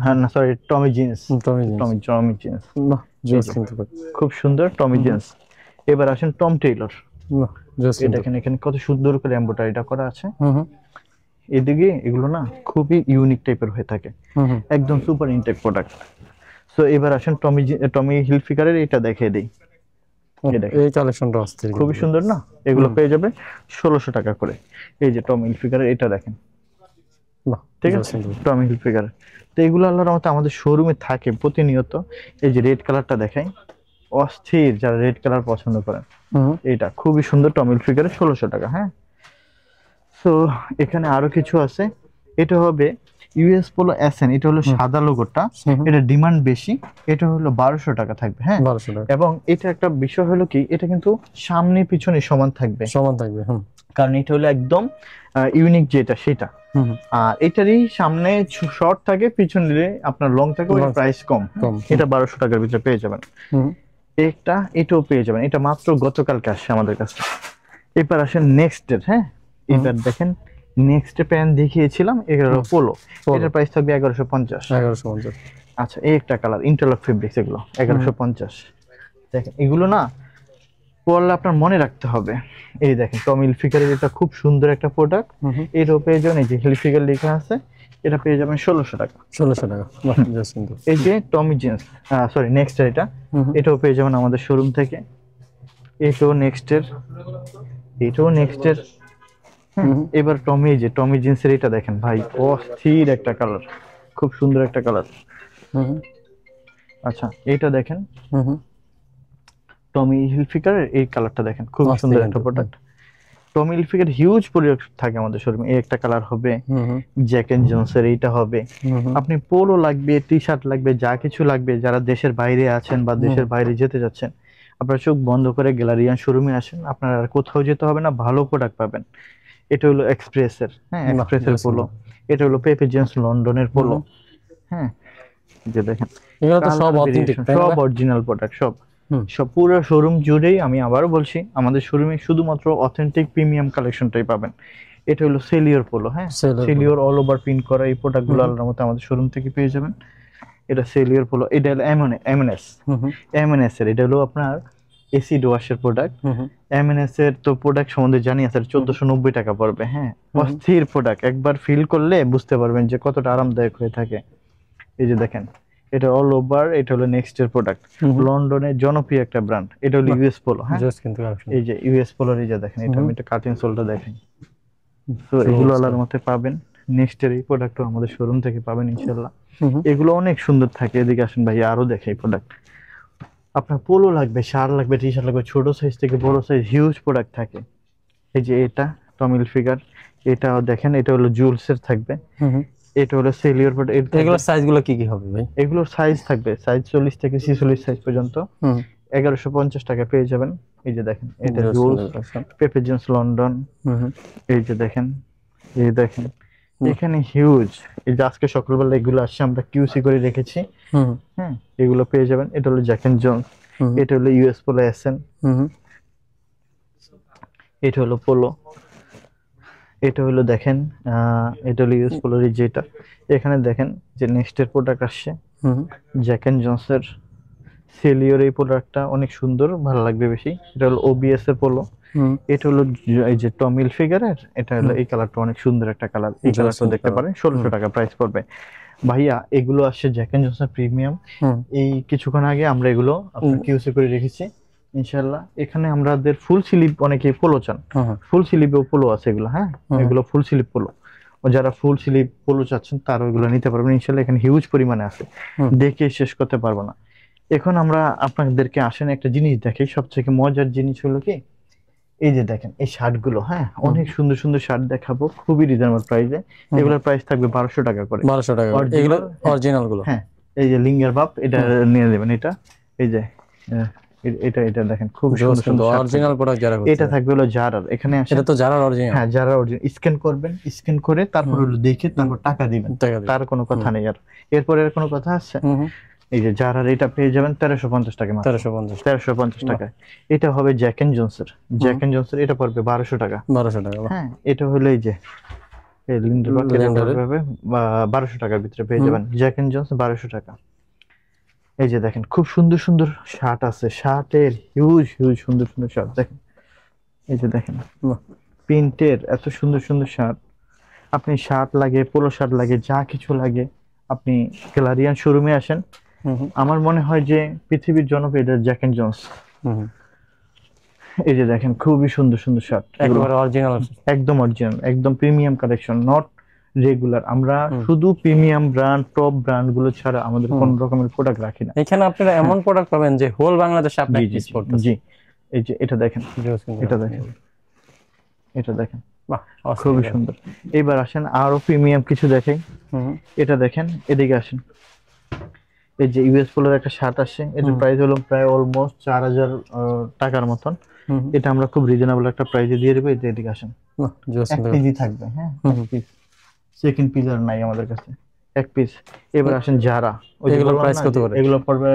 হ্যাঁ না সরি, টমি জিন্স, টমি জিন্স, খুব সুন্দর টমি জিন্স। এবার আসেন টম টেইলর, দেখেন এখানে কত সুন্দর করে এমব্রয়ডারিটা করা আছে। এদিকে এগুলো না খুবই ইউনিক টাইপের হয়ে থাকে, একদম সুপার ইনটেক প্রোডাক্ট। সো এবার আসেন টমি হিলফিগারের এটা দেখিয়ে দেই। এই কালেকশনটা অস্থির, খুবই সুন্দর না? এগুলো পেয়ে যাবে 1600 টাকা করে। এই যে টমি হিলফিগারের এটা দেখেন, ঠিক আছে, টমি হিলফিগার। তো এগুলো আল্লাহর রহমতে আমাদের শোরুমে থাকে প্রতিনিয়ত। এই যে রেড কালারটা দেখাই, অস্থির, যারা রেড কালার পছন্দ করেন। হুম এটা খুবই সুন্দর, টমি হিলফিগারের 1600 টাকা। হ্যাঁ, তো এখানে আরো কিছু আছে। এটা হবে ইউএস পোলো এসএন, এটা হলো সাদা লোগোটা, এটা ডিমান্ড বেশি। এটা হলো 1200 টাকা থাকবে। হ্যাঁ, 1200 টাকা এবং এটা একটা বিষয় হলো কি, এটা কিন্তু সামনে পিছনে সমান থাকবে, সমান থাকবে। হুম কারণ এটা হলো একদম ইউনিক যেটা সেটা। হুম আর এটারই সামনে শর্ট থাকে, পিছনে আপনার লং থাকে, ওই প্রাইস কম। কম। এটা 1200 টাকার ভিতরে পেয়ে যাবেন। হুম এটাও পেয়ে যাবেন, এটা মাত্র গতকালকে আসছে আমাদের কাছে। এবার আসেন নেক্সট এর। হ্যাঁ, এবার দেখেন নেক্সট প্যান্ট দেখিয়েছিলাম, এটা হলো পোলো। এটার প্রাইস থাকবে 1150। 1150। আচ্ছা, এই একটা কালার ইন্টারলক ফেব্রিক্স, এগুলো 1150। দেখেন এগুলো না পরলে আপনার মনে রাখতে হবে। এই দেখেন টমি হিলফিগারের, এটা খুব সুন্দর একটা প্রোডাক্ট। এটাও পেয়ে যাবেন, এই যে হিলফিগার লেখা আছে, এটা পেয়ে যাবেন 1600 টাকা। 1600 টাকা। বাহ, জাস্ট কিন্তু এই যে টমি জিন্স, সরি নেক্সট এটা, এটাও পেয়ে যাবেন আমাদের শোরুম থেকে। এটাও নেক্সট এর, এটাও নেক্সট এর। এবার টমি, এই যে টমি জিন্সের এটা দেখেন ভাই, অস্থির একটা কালার, খুব সুন্দর একটা কালার। আচ্ছা, এটা দেখেন টমি হিলফিগারের এই কালারটা দেখেন, খুব সুন্দর একটা প্রোডাক্ট। টমি হিলফিগার হিউজ প্রোডাক্ট থাকে আমাদের শোরুমে। এই একটা কালার হবে, জ্যাক এন্ড জোনসের এইটা হবে। আপনি পোলো লাগবে, টি শার্ট লাগবে, যা কিছু লাগবে, যারা দেশের বাইরে আছেন বা দেশের বাইরে যেতে যাচ্ছেন, আপনারা চোখ বন্ধ করে গ্যালারিয়ান শোরুমে আসেন, আপনারা আর কোথাও যেতে হবে না, ভালো প্রোডাক্ট পাবেন। এটা হলো এক্সপ্রেসের, হ্যাঁ এক্সপ্রেসের পোলো। এটা হলো পেপে জেন্স লন্ডনের পোলো। হ্যাঁ, যে দেখেন এগুলো তো সব অথেন্টিক, সব অরিজিনাল প্রোডাক্ট, সব সব পুরো শোরুম জুড়েই। আমি আবারও বলছি, আমাদের শোরুমে শুধুমাত্র অথেন্টিক প্রিমিয়াম কালেকশনটাই পাবেন। এটা হলো সেলিওর পোলো। হ্যাঁ, সেলিওর অল ওভার প্রিন্ট করা এই প্রোডাক্টগুলো আল্লাহর মতো আমাদের শোরুম থেকে পেয়ে যাবেন। এটা সেলিওর পোলো। এটা হলো এমএনএস এর, এটা হলো আপনার এসি ওয়াশের প্রোডাক্ট। এমএনএস এর তো প্রোডাক্ট সম্বন্ধে জানি আছে, 1490 টাকা পড়বে। হ্যাঁ, অস্থির প্রোডাক্ট, একবার ফিল করলে বুঝতে পারবেন যে কতটা আরামদায়ক হয়ে থাকে। এই যে দেখেন, এটা অল ওভার, এটা হলো নেক্সট এর প্রোডাক্ট, লন্ডনের জনপ্রিয় একটা ব্র্যান্ড। এটা হলো ইউএস পোলো। হ্যাঁ, এই যে ইউএস পোলোর, এই যে দেখেন, এটা আমি একটা কাটিং সোলটা দেখাই। তো এগুলো আল্লাহর মতে পাবেন। নেক্সট এর এই প্রোডাক্টও আমাদের শোরুম থেকে পাবেন ইনশাআল্লাহ। এগুলো অনেক সুন্দর থাকে। এদিকে আসেন ভাই, আরো দেখাই প্রোডাক্ট। আপনার পোলো লাগবে, শার্ট লাগবে, টি শার্ট লাগবে, ছোট সাইজ থেকে বড় সাইজ হিউজ প্রোডাক্ট থাকে। এই যে এটা টমি হিলফিগার, এটাও দেখেন, এটা হলো জুলস এর থাকবে। এটা হলো সেলিওর প্রোডাক্ট। এগুলোর সাইজগুলো কি কি হবে ভাই? এগুলোর সাইজ থাকবে, সাইজ 40 থেকে 46 সাইজ পর্যন্ত। 1150 টাকা পেয়ে যাবেন। এই যে দেখেন, এটা জুলস পেপে জেন্স লন্ডন। এই যে দেখেন, এই দেখেন এখানে হিউজ। এই যে আজকে সকালবেলা এগুলো আসছে, আমরা কিউসি করে রেখেছি। হ্যাঁ, এগুলো পেয়ে যাবেন। এটা হলো জ্যাক এন্ড জোনস, এটা হলো ইউএস পোলো এসএন, এটা হলো পোলো। এটা হলো দেখেন, এটা হলো ইউএস পোলোর যেটা। এখানে দেখেন যে নেক্সট এর প্রোডাক্ট আসছে, জ্যাক এন্ড জোনসের সেলিওর। এই প্রোডাক্টটা অনেক সুন্দর, ভালো লাগবে বেশি। এটা হলো ওবিএস এর পোলো। এটা হলো এই যে টমি হিলফিগারের, এটা হলো এই কালারটা অনেক সুন্দর একটা কালার। এই কালারটা দেখতে পারেন, 1600 টাকা প্রাইস পড়বে। ভাইয়া এগুলো আসছে জ্যাক এন্ড জোনসের প্রিমিয়াম। এই কিছুক্ষণ আগে আমরা এগুলো আপনার কিউসি করে রেখেছি ইনশাআল্লাহ। এখানে আমাদের ফুল স্লিভ অনেকে পোলো চান, ফুল স্লিভেও পোলো আছে এগুলো। হ্যাঁ, এগুলো ফুল স্লিভ পোলো। ও যারা ফুল স্লিভ পোলো চাচ্ছেন তারা ওইগুলো নিতে পারবেন ইনশাআল্লাহ। এখানে হিউজ পরিমাণে আছে, দেখে শেষ করতে পারবো না। এখন আমরা আপনাদেরকে আসেন একটা জিনিস দেখাই। সবথেকে মজার জিনিস হলো কি, এই যে দেখেন এই শার্ট গুলো। হ্যাঁ, অনেক সুন্দর সুন্দর শার্ট দেখাবো খুবই রিজনেবল প্রাইসে। এগুলোর প্রাইস থাকবে 1200 টাকা করে। 1200 টাকা এগুলো অরিজিনাল গুলো। হ্যাঁ, এই যে লিঙ্গার বাপ, এটা নিয়ে নেবেন। এটা এই যে এটা এটা দেখেন, খুব সুন্দর সুন্দর অরিজিনাল প্রোডাক্ট যারা। এটা থাকবে হলো জারার। এখানে আসে, এটা তো জারার অরিজিনাল। হ্যাঁ জারার অরিজিনাল। স্ক্যান করবেন, স্ক্যান করে তারপর হলো দেখে তারপর টাকা দিবেন, তার কোনো কথা নেই আর। এরপর এর কোনো কথা আছে? এই যে জারার এটা পেয়ে যাবেন 1350 টাকা মাত্র। 1350 টাকা। এটা হবে জ্যাক এন্ড জোনসের, জ্যাক এন্ড জোনসের এটা পড়বে 1200 টাকা। 1200 টাকা। হ্যাঁ, এটা হলো এই যে এই লিন্ডারবার্গ, এটা পড়বে 1200 টাকার ভিতরে পেয়ে যাবেন। জ্যাক এন্ড জোনস 1200 টাকা। এই যে দেখেন খুব সুন্দর সুন্দর শার্ট আছে, শার্টের হিউজ হিউজ সুন্দর সুন্দর শার্ট দেখেন। এই যে দেখেন প্রিন্টের এত সুন্দর সুন্দর শার্ট। আপনি শার্ট লাগে, পোলো শার্ট লাগে, যা কিছু লাগে আপনি গ্যালারিয়ান শোরুমে আসেন। আমার মনে হয় যে পৃথিবীর জনপ্রিয় জ্যাক এন্ড জোনস। এই যে দেখেন খুবই সুন্দর সুন্দর শার্ট, একবারে অরিজিনাল, একদম অরিজিনাল, একদম প্রিমিয়াম কালেকশন, নট রেগুলার। আমরা শুধু প্রিমিয়াম ব্র্যান্ড, টপ ব্র্যান্ড গুলো ছাড়া আমাদের কোন রকমের প্রোডাক্ট রাখি না। এখানে আপনারা এমন প্রোডাক্ট পাবেন যে হোল বাংলাদেশে আপনি জি, এক্সপোর্ট করতেছেন। জি, এই যে এটা দেখেন, এটা দেখেন, এটা দেখেন, খুবই সুন্দর। এবার আসেন আরো প্রিমিয়াম কিছু দেখাই। এটা দেখেন, এদিকে আসেন। এই যে ইউএস পোলোর একটা শার্ট আসছে, এটার প্রাইস হলো প্রায় অলমোস্ট 4000 টাকার মতন। এটা আমরা খুব রিজনেবল একটা প্রাইসে দিয়ে দেবো। এদিকে আসেন, 1 কেজি থাকবে, হ্যাঁ, 1 পিস, সেকেন্ড পিস আর নাই আমাদের কাছে, 1 পিস। এবার আসেন যারা, এগুলোর প্রাইস কত করে? এগুলো পড়বে,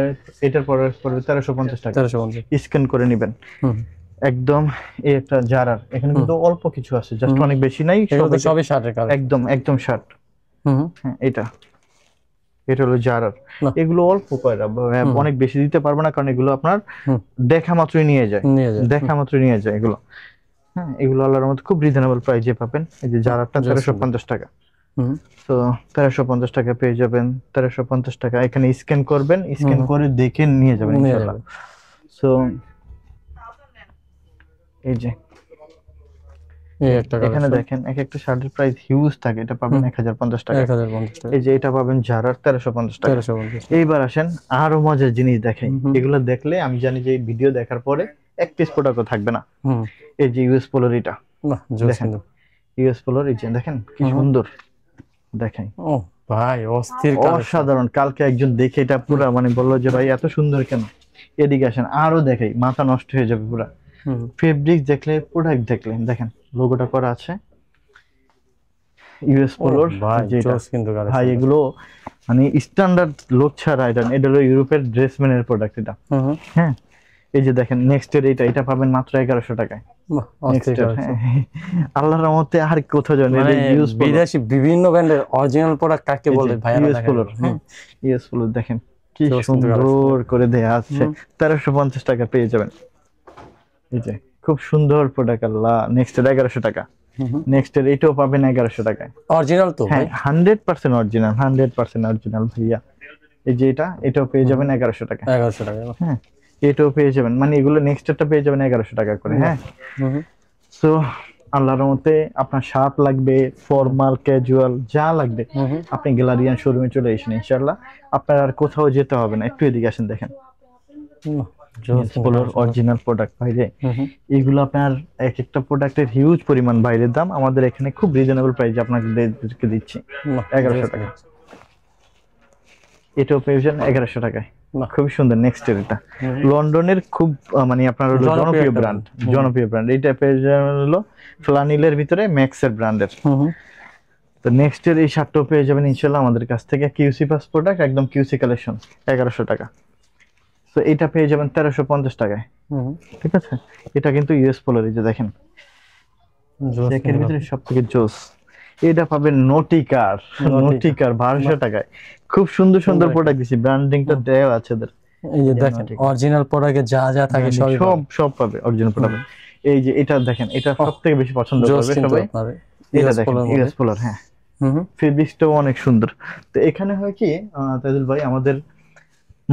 এটার প্রাইস পড়বে 1350 টাকা। 1350 স্ক্যান করে নেবেন একদম। এই একটা জারার, এখানে কিন্তু অল্প কিছু আছে, জাস্ট অনেক বেশি নাই, সবই শার্টের কালার, একদম একদম শার্ট। হ্যাঁ, এটা হলো জারার। এগুলো অল্প কয়রা, অনেক বেশি দিতে পারবো না, কারণ এগুলো আপনার দেখা মাত্রই নিয়ে যায়, দেখা মাত্রই নিয়ে যায় এগুলো। হ্যাঁ, এগুলো আল্লাহর রহমতে খুব রিজনেবল প্রাইসে পাবেন। এই যে জারারটা 1350 টাকা। তো 1350 টাকা পেয়ে যাবেন, 1350 টাকা। এখানে স্ক্যান করবেন, স্ক্যান করে দেখে নিয়ে যাবেন ইনশাআল্লাহ। সো এই যে এখানে দেখেন, এক একটা শার্টের প্রাইস হিউজ থাকে। এটা পাবেন 1050 টাকা। এই যে এটা পাবেন জারার 1350 টাকা। এইবার আসেন আরো মজার জিনিস দেখাই। এগুলো দেখলে আমি জানি যে এই ভিডিও দেখার পরে এক পিস প্রোডাক্টও থাকবে না। এই যে ইউএস পোলোর, এটা দেখেন, ইউএস পোলোর, এই যে দেখেন কি সুন্দর, দেখেন। ও ভাই, অস্থির, অসাধারণ। কালকে একজন দেখে এটা পুরো মানে বললো যে ভাই এত সুন্দর কেন। এদিকে আসেন আরো দেখাই, মাথা নষ্ট হয়ে যাবে পুরো। ফেব্রিক দেখলে, প্রোডাক্ট দেখলে, দেখেন লোগোটা করা আছে ইউএস পোলোর। ভাই এগুলো মানে স্ট্যান্ডার্ড লোক ছাড়া, এটা হলো ইউরোপের ড্রেসম্যানের প্রোডাক্ট এটা। হ্যাঁ, এই যে দেখেন নেক্সট এর এটা পাবেন মাত্র 1100 টাকায়। আল্লাহর রহমতে আর কোথাও যাবে না। বিদেশি বিভিন্ন ব্র্যান্ডের অরিজিনাল প্রোডাক্ট কাকে বলে ভাই, ইউএস পোলোর। ইউএস পোলোর দেখেন কি সুন্দর করে দেয়া আছে, 1350 টাকা পেয়ে যাবেন। এই যে খুব সুন্দর প্রোডাক্ট। আল্লাহ, নেক্সট এর 1100 টাকা। নেক্সট এর এটাও পাবেন 1100 টাকায়। অরিজিনাল তো হ্যাঁ, 100% অরিজিনাল, 100% অরিজিনাল ভাইয়া। এই যে এটাও পেয়ে যাবেন 1100 টাকা। 1100 টাকা, হ্যাঁ, এটাও পেয়ে যাবেন। মানে এগুলো নেক্সট এরটা পেয়ে যাবেন 1100 টাকা করে। হ্যাঁ, সো আল্লাহর রহমতে আপনার শার্ট লাগবে, ফর্মাল, ক্যাজুয়াল, যা লাগবে আপনি গ্যালারিয়ান শোরুমে চলে আসেন ইনশাআল্লাহ। আপনার আর কোথাও যেতে হবে না। একটু এদিকে আসেন, দেখেন অরিজিনাল প্রোডাক্ট বাইরে। এগুলো আপনার এক একটা প্রোডাক্টের হিউজ পরিমাণ বাইরের দাম, আমাদের এখানে খুব রিজনেবল প্রাইসে আপনাকে দিচ্ছি 1100 টাকা। এটাও পেয়ে যাবেন 1100 টাকায়, খুবই সুন্দর। নেক্সট এর এটা লন্ডনের খুব মানে আপনার হলো জনপ্রিয় ব্র্যান্ড। এইটা পেয়ে যাবেন হলো ফ্লানিলের ভিতরে ম্যাক্সের ব্র্যান্ডের। তো নেক্সট এর এই শার্টটাও পেয়ে যাবেন ইনশাআল্লাহ আমাদের কাছ থেকে, কিউসি পাস প্রোডাক্ট, একদম কিউসি কালেকশন, 1100 টাকা। তো এটা পেয়ে যাবেন 1350 টাকায়। ঠিক আছে, এটা কিন্তু ইউএস পোলোর। এই যে দেখেন, জ্যাকের ভিতরে সবথেকে জোস। এটা পাবেন নটিকার 1200 টাকায়। খুব সুন্দর সুন্দর প্রোডাক্ট দিছি, ব্র্যান্ডিংটা দেওয়া আছে এদের। এই যে দেখেন অরিজিনাল প্রোডাক্টে যা যা থাকে সব পাবে অরিজিনাল প্রোডাক্ট। এই যে এটা দেখেন, এটা সবথেকে বেশি পছন্দ করবে সবাই। এটা দেখেন ইউএস পোলোর। হ্যাঁ, ফেব্রিক্সটাও অনেক সুন্দর। তো এখানে হয় কি তাজুল ভাই, আমাদের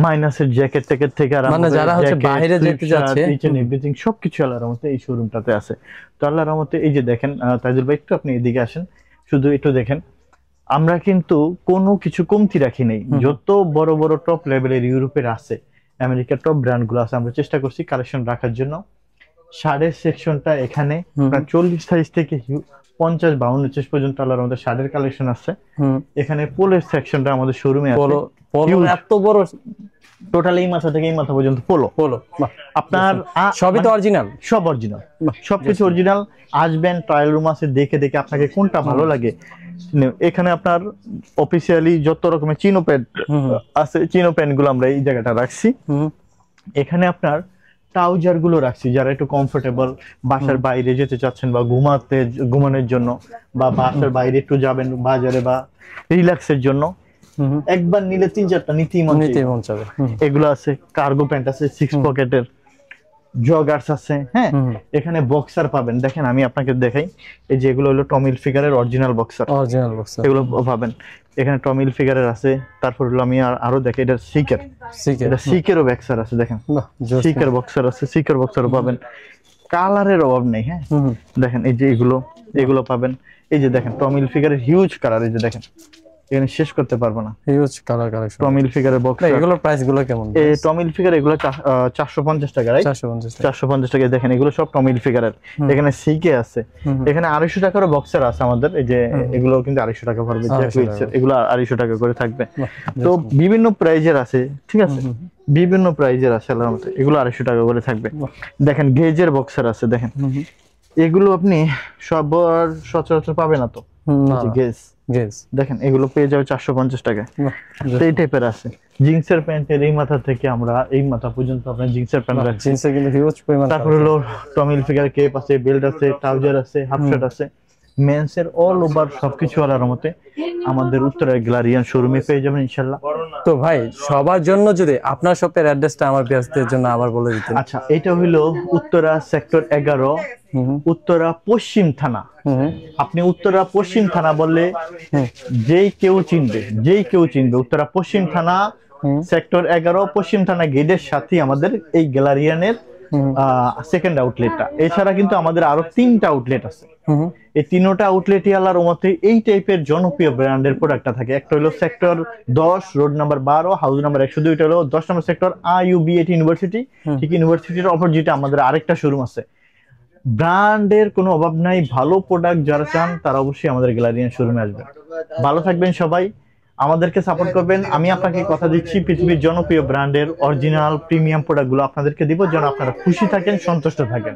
মাইনাসের জ্যাকেট ট্যাকেট থেকে আর মানে যারা হচ্ছে বাইরে যেতে যাচ্ছে এভরিথিং সবকিছু আল্লাহর রহমতে এই শোরুমটাতে আছে। তো আল্লাহর রহমতে এই যে দেখেন তাজুল ভাই, একটু আপনি এদিকে আসেন, শুধু একটু দেখেন। আমরা কিন্তু কোনো কিছু কমতি রাখি নাই। যত বড় বড় টপ লেভেলের ইউরোপের আছে, আমেরিকার টপ ব্র্যান্ড গুলো আছে, আমরা চেষ্টা করছি কালেকশন রাখার জন্য। শার্টের সেকশনটা এখানে 40 সাইজ থেকে 50, 52, 49 পর্যন্ত আল্লাহর রহমতে শার্টের কালেকশন আছে। এখানে পোলোর সেকশনটা আমাদের শোরুমে আছে। পোলো এত বড়, টোটাল এই মাথা থেকে এই মাথা পর্যন্ত পোলো। আপনার সবই তো অরিজিনাল, সব অরিজিনাল, সবকিছু অরিজিনাল। আসবেন, ট্রায়াল রুম আছে, দেখে দেখে আপনাকে কোনটা ভালো লাগে। এখানে আপনার অফিসিয়ালি যত রকমের চিনো প্যান্ট আছে, চিনো প্যান্ট গুলো আমরা এই জায়গাটা রাখছি। এখানে আপনার ট্রাউজার গুলো রাখছি, যারা একটু কমফোর্টেবল, বাসার বাইরে যেতে চাচ্ছেন বা ঘুমানোর জন্য, বা বাসার বাইরে একটু যাবেন বাজারে বা রিল্যাক্সের জন্য, একবার নিলে 3-4টা নিতেই মন চাবে। এগুলো আছে। কার্গো প্যান্ট আছে 6 পকেটের, জগার্স আছে। হ্যাঁ, এখানে বক্সার পাবেন। দেখেন আমি আপনাকে দেখাই, এই যে এগুলো হলো টমিল ফিগারের অরিজিনাল বক্সার, এগুলো পাবেন এখানে। টমিল ফিগারের আছে। তারপর হলো আমি আরো দেখি, এটা সিকেরও বক্সার আছে। দেখেন সিকের বক্সার আছে, সিকের বক্সারও পাবেন। কালারের অভাব নেই। হ্যাঁ, দেখেন এই যে এগুলো পাবেন। এই যে দেখেন টমি হিলফিগারের হিউজ কালার, এই যে দেখেন এখানে শেষ করতে পারবো না, হিউজ কালার কালেকশন। টমি হিলফিগারের বক্স। এগুলোর প্রাইস গুলো কেমন? এই টমি হিলফিগার এগুলো 450 টাকা, রাইট? 450 টাকা। দেখেন এগুলো সব টমি হিলফিগারের। এখানে সিকে আছে, এখানে 250 টাকার বক্সের আছে আমাদের, এই যে এগুলো কিন্তু 250 টাকা পড়বে, এগুলো 250 টাকা করে থাকবে। তো বিভিন্ন প্রাইজের আছে, ঠিক আছে, বিভিন্ন প্রাইজের আছে আল্লাহর রহমতে, এগুলো 250 টাকা করে থাকবে। দেখেন গেজের বক্সের আছে, দেখেন এগুলো আপনি সবার সচরাচর পাবে না তো, গেজ দেখেন এগুলো পেয়ে যাবে 450 টাকায়। এই টাইপের আছে। জিন্সের প্যান্টের এই মাথা থেকে আমরা এই মাথা পর্যন্ত আপনার জিন্সের প্যান্ট আছে, জিন্সে কিন্তু হিউজ পরিমাণ। তারপর হলো টমি হিলফিগার কেপ আছে, বেল্ট আছে, ট্রাউজার আছে, হাফ শার্ট আছে, মেন্সের অল ওভার সবকিছু আল্লাহর রহমতে আমাদের উত্তরার গ্যালারিয়ান শোরুমে পেয়ে যাবেন ইনশাআল্লাহ। তো ভাই সবার জন্য যদি আপনার শপের অ্যাড্রেসটা আমার ভিউয়ারদের জন্য আবার বলে দিতেন। আচ্ছা, এটা হলো উত্তরা সেক্টর 11, উত্তরা পশ্চিম থানা। আপনি উত্তরা পশ্চিম থানা বললে যেই কেউ চিনবে, উত্তরা পশ্চিম থানা সেক্টর 11 পশ্চিম থানা গেটের সাথে আমাদের এই গ্যালারিয়ানের সেকেন্ড আউটলেটটা। এছাড়া কিন্তু আমাদের আরো 3টা আউটলেট আছে। এই 3টা আউটলেটই আল্লাহর রহমতে এই টাইপের জনপ্রিয় ব্র্যান্ডের প্রোডাক্টটা থাকে। একটা হলো sector 10 road number 12 house number 102, এটা হলো 10 নম্বর সেক্টর IUB8 ইউনিভার্সিটি। ঠিক ইউনিভার্সিটির অপোজিটে আমাদের আরেকটা শোরুম আছে। ব্র্যান্ডের কোনো অভাব নাই, ভালো প্রোডাক্ট যারা চান তারা অবশ্যই আমাদের গ্যালারিয়ান শোরুমে আসবেন। ভালো থাকবেন সবাই, আমাদেরকে সাপোর্ট করবেন। আমি আপনাকে কথা দিচ্ছি পৃথিবীর জনপ্রিয় ব্র্যান্ডের অরিজিনাল প্রিমিয়াম প্রোডাক্টগুলো আপনাদেরকে দিব, যেন আপনারা খুশি থাকেন, সন্তুষ্ট থাকেন।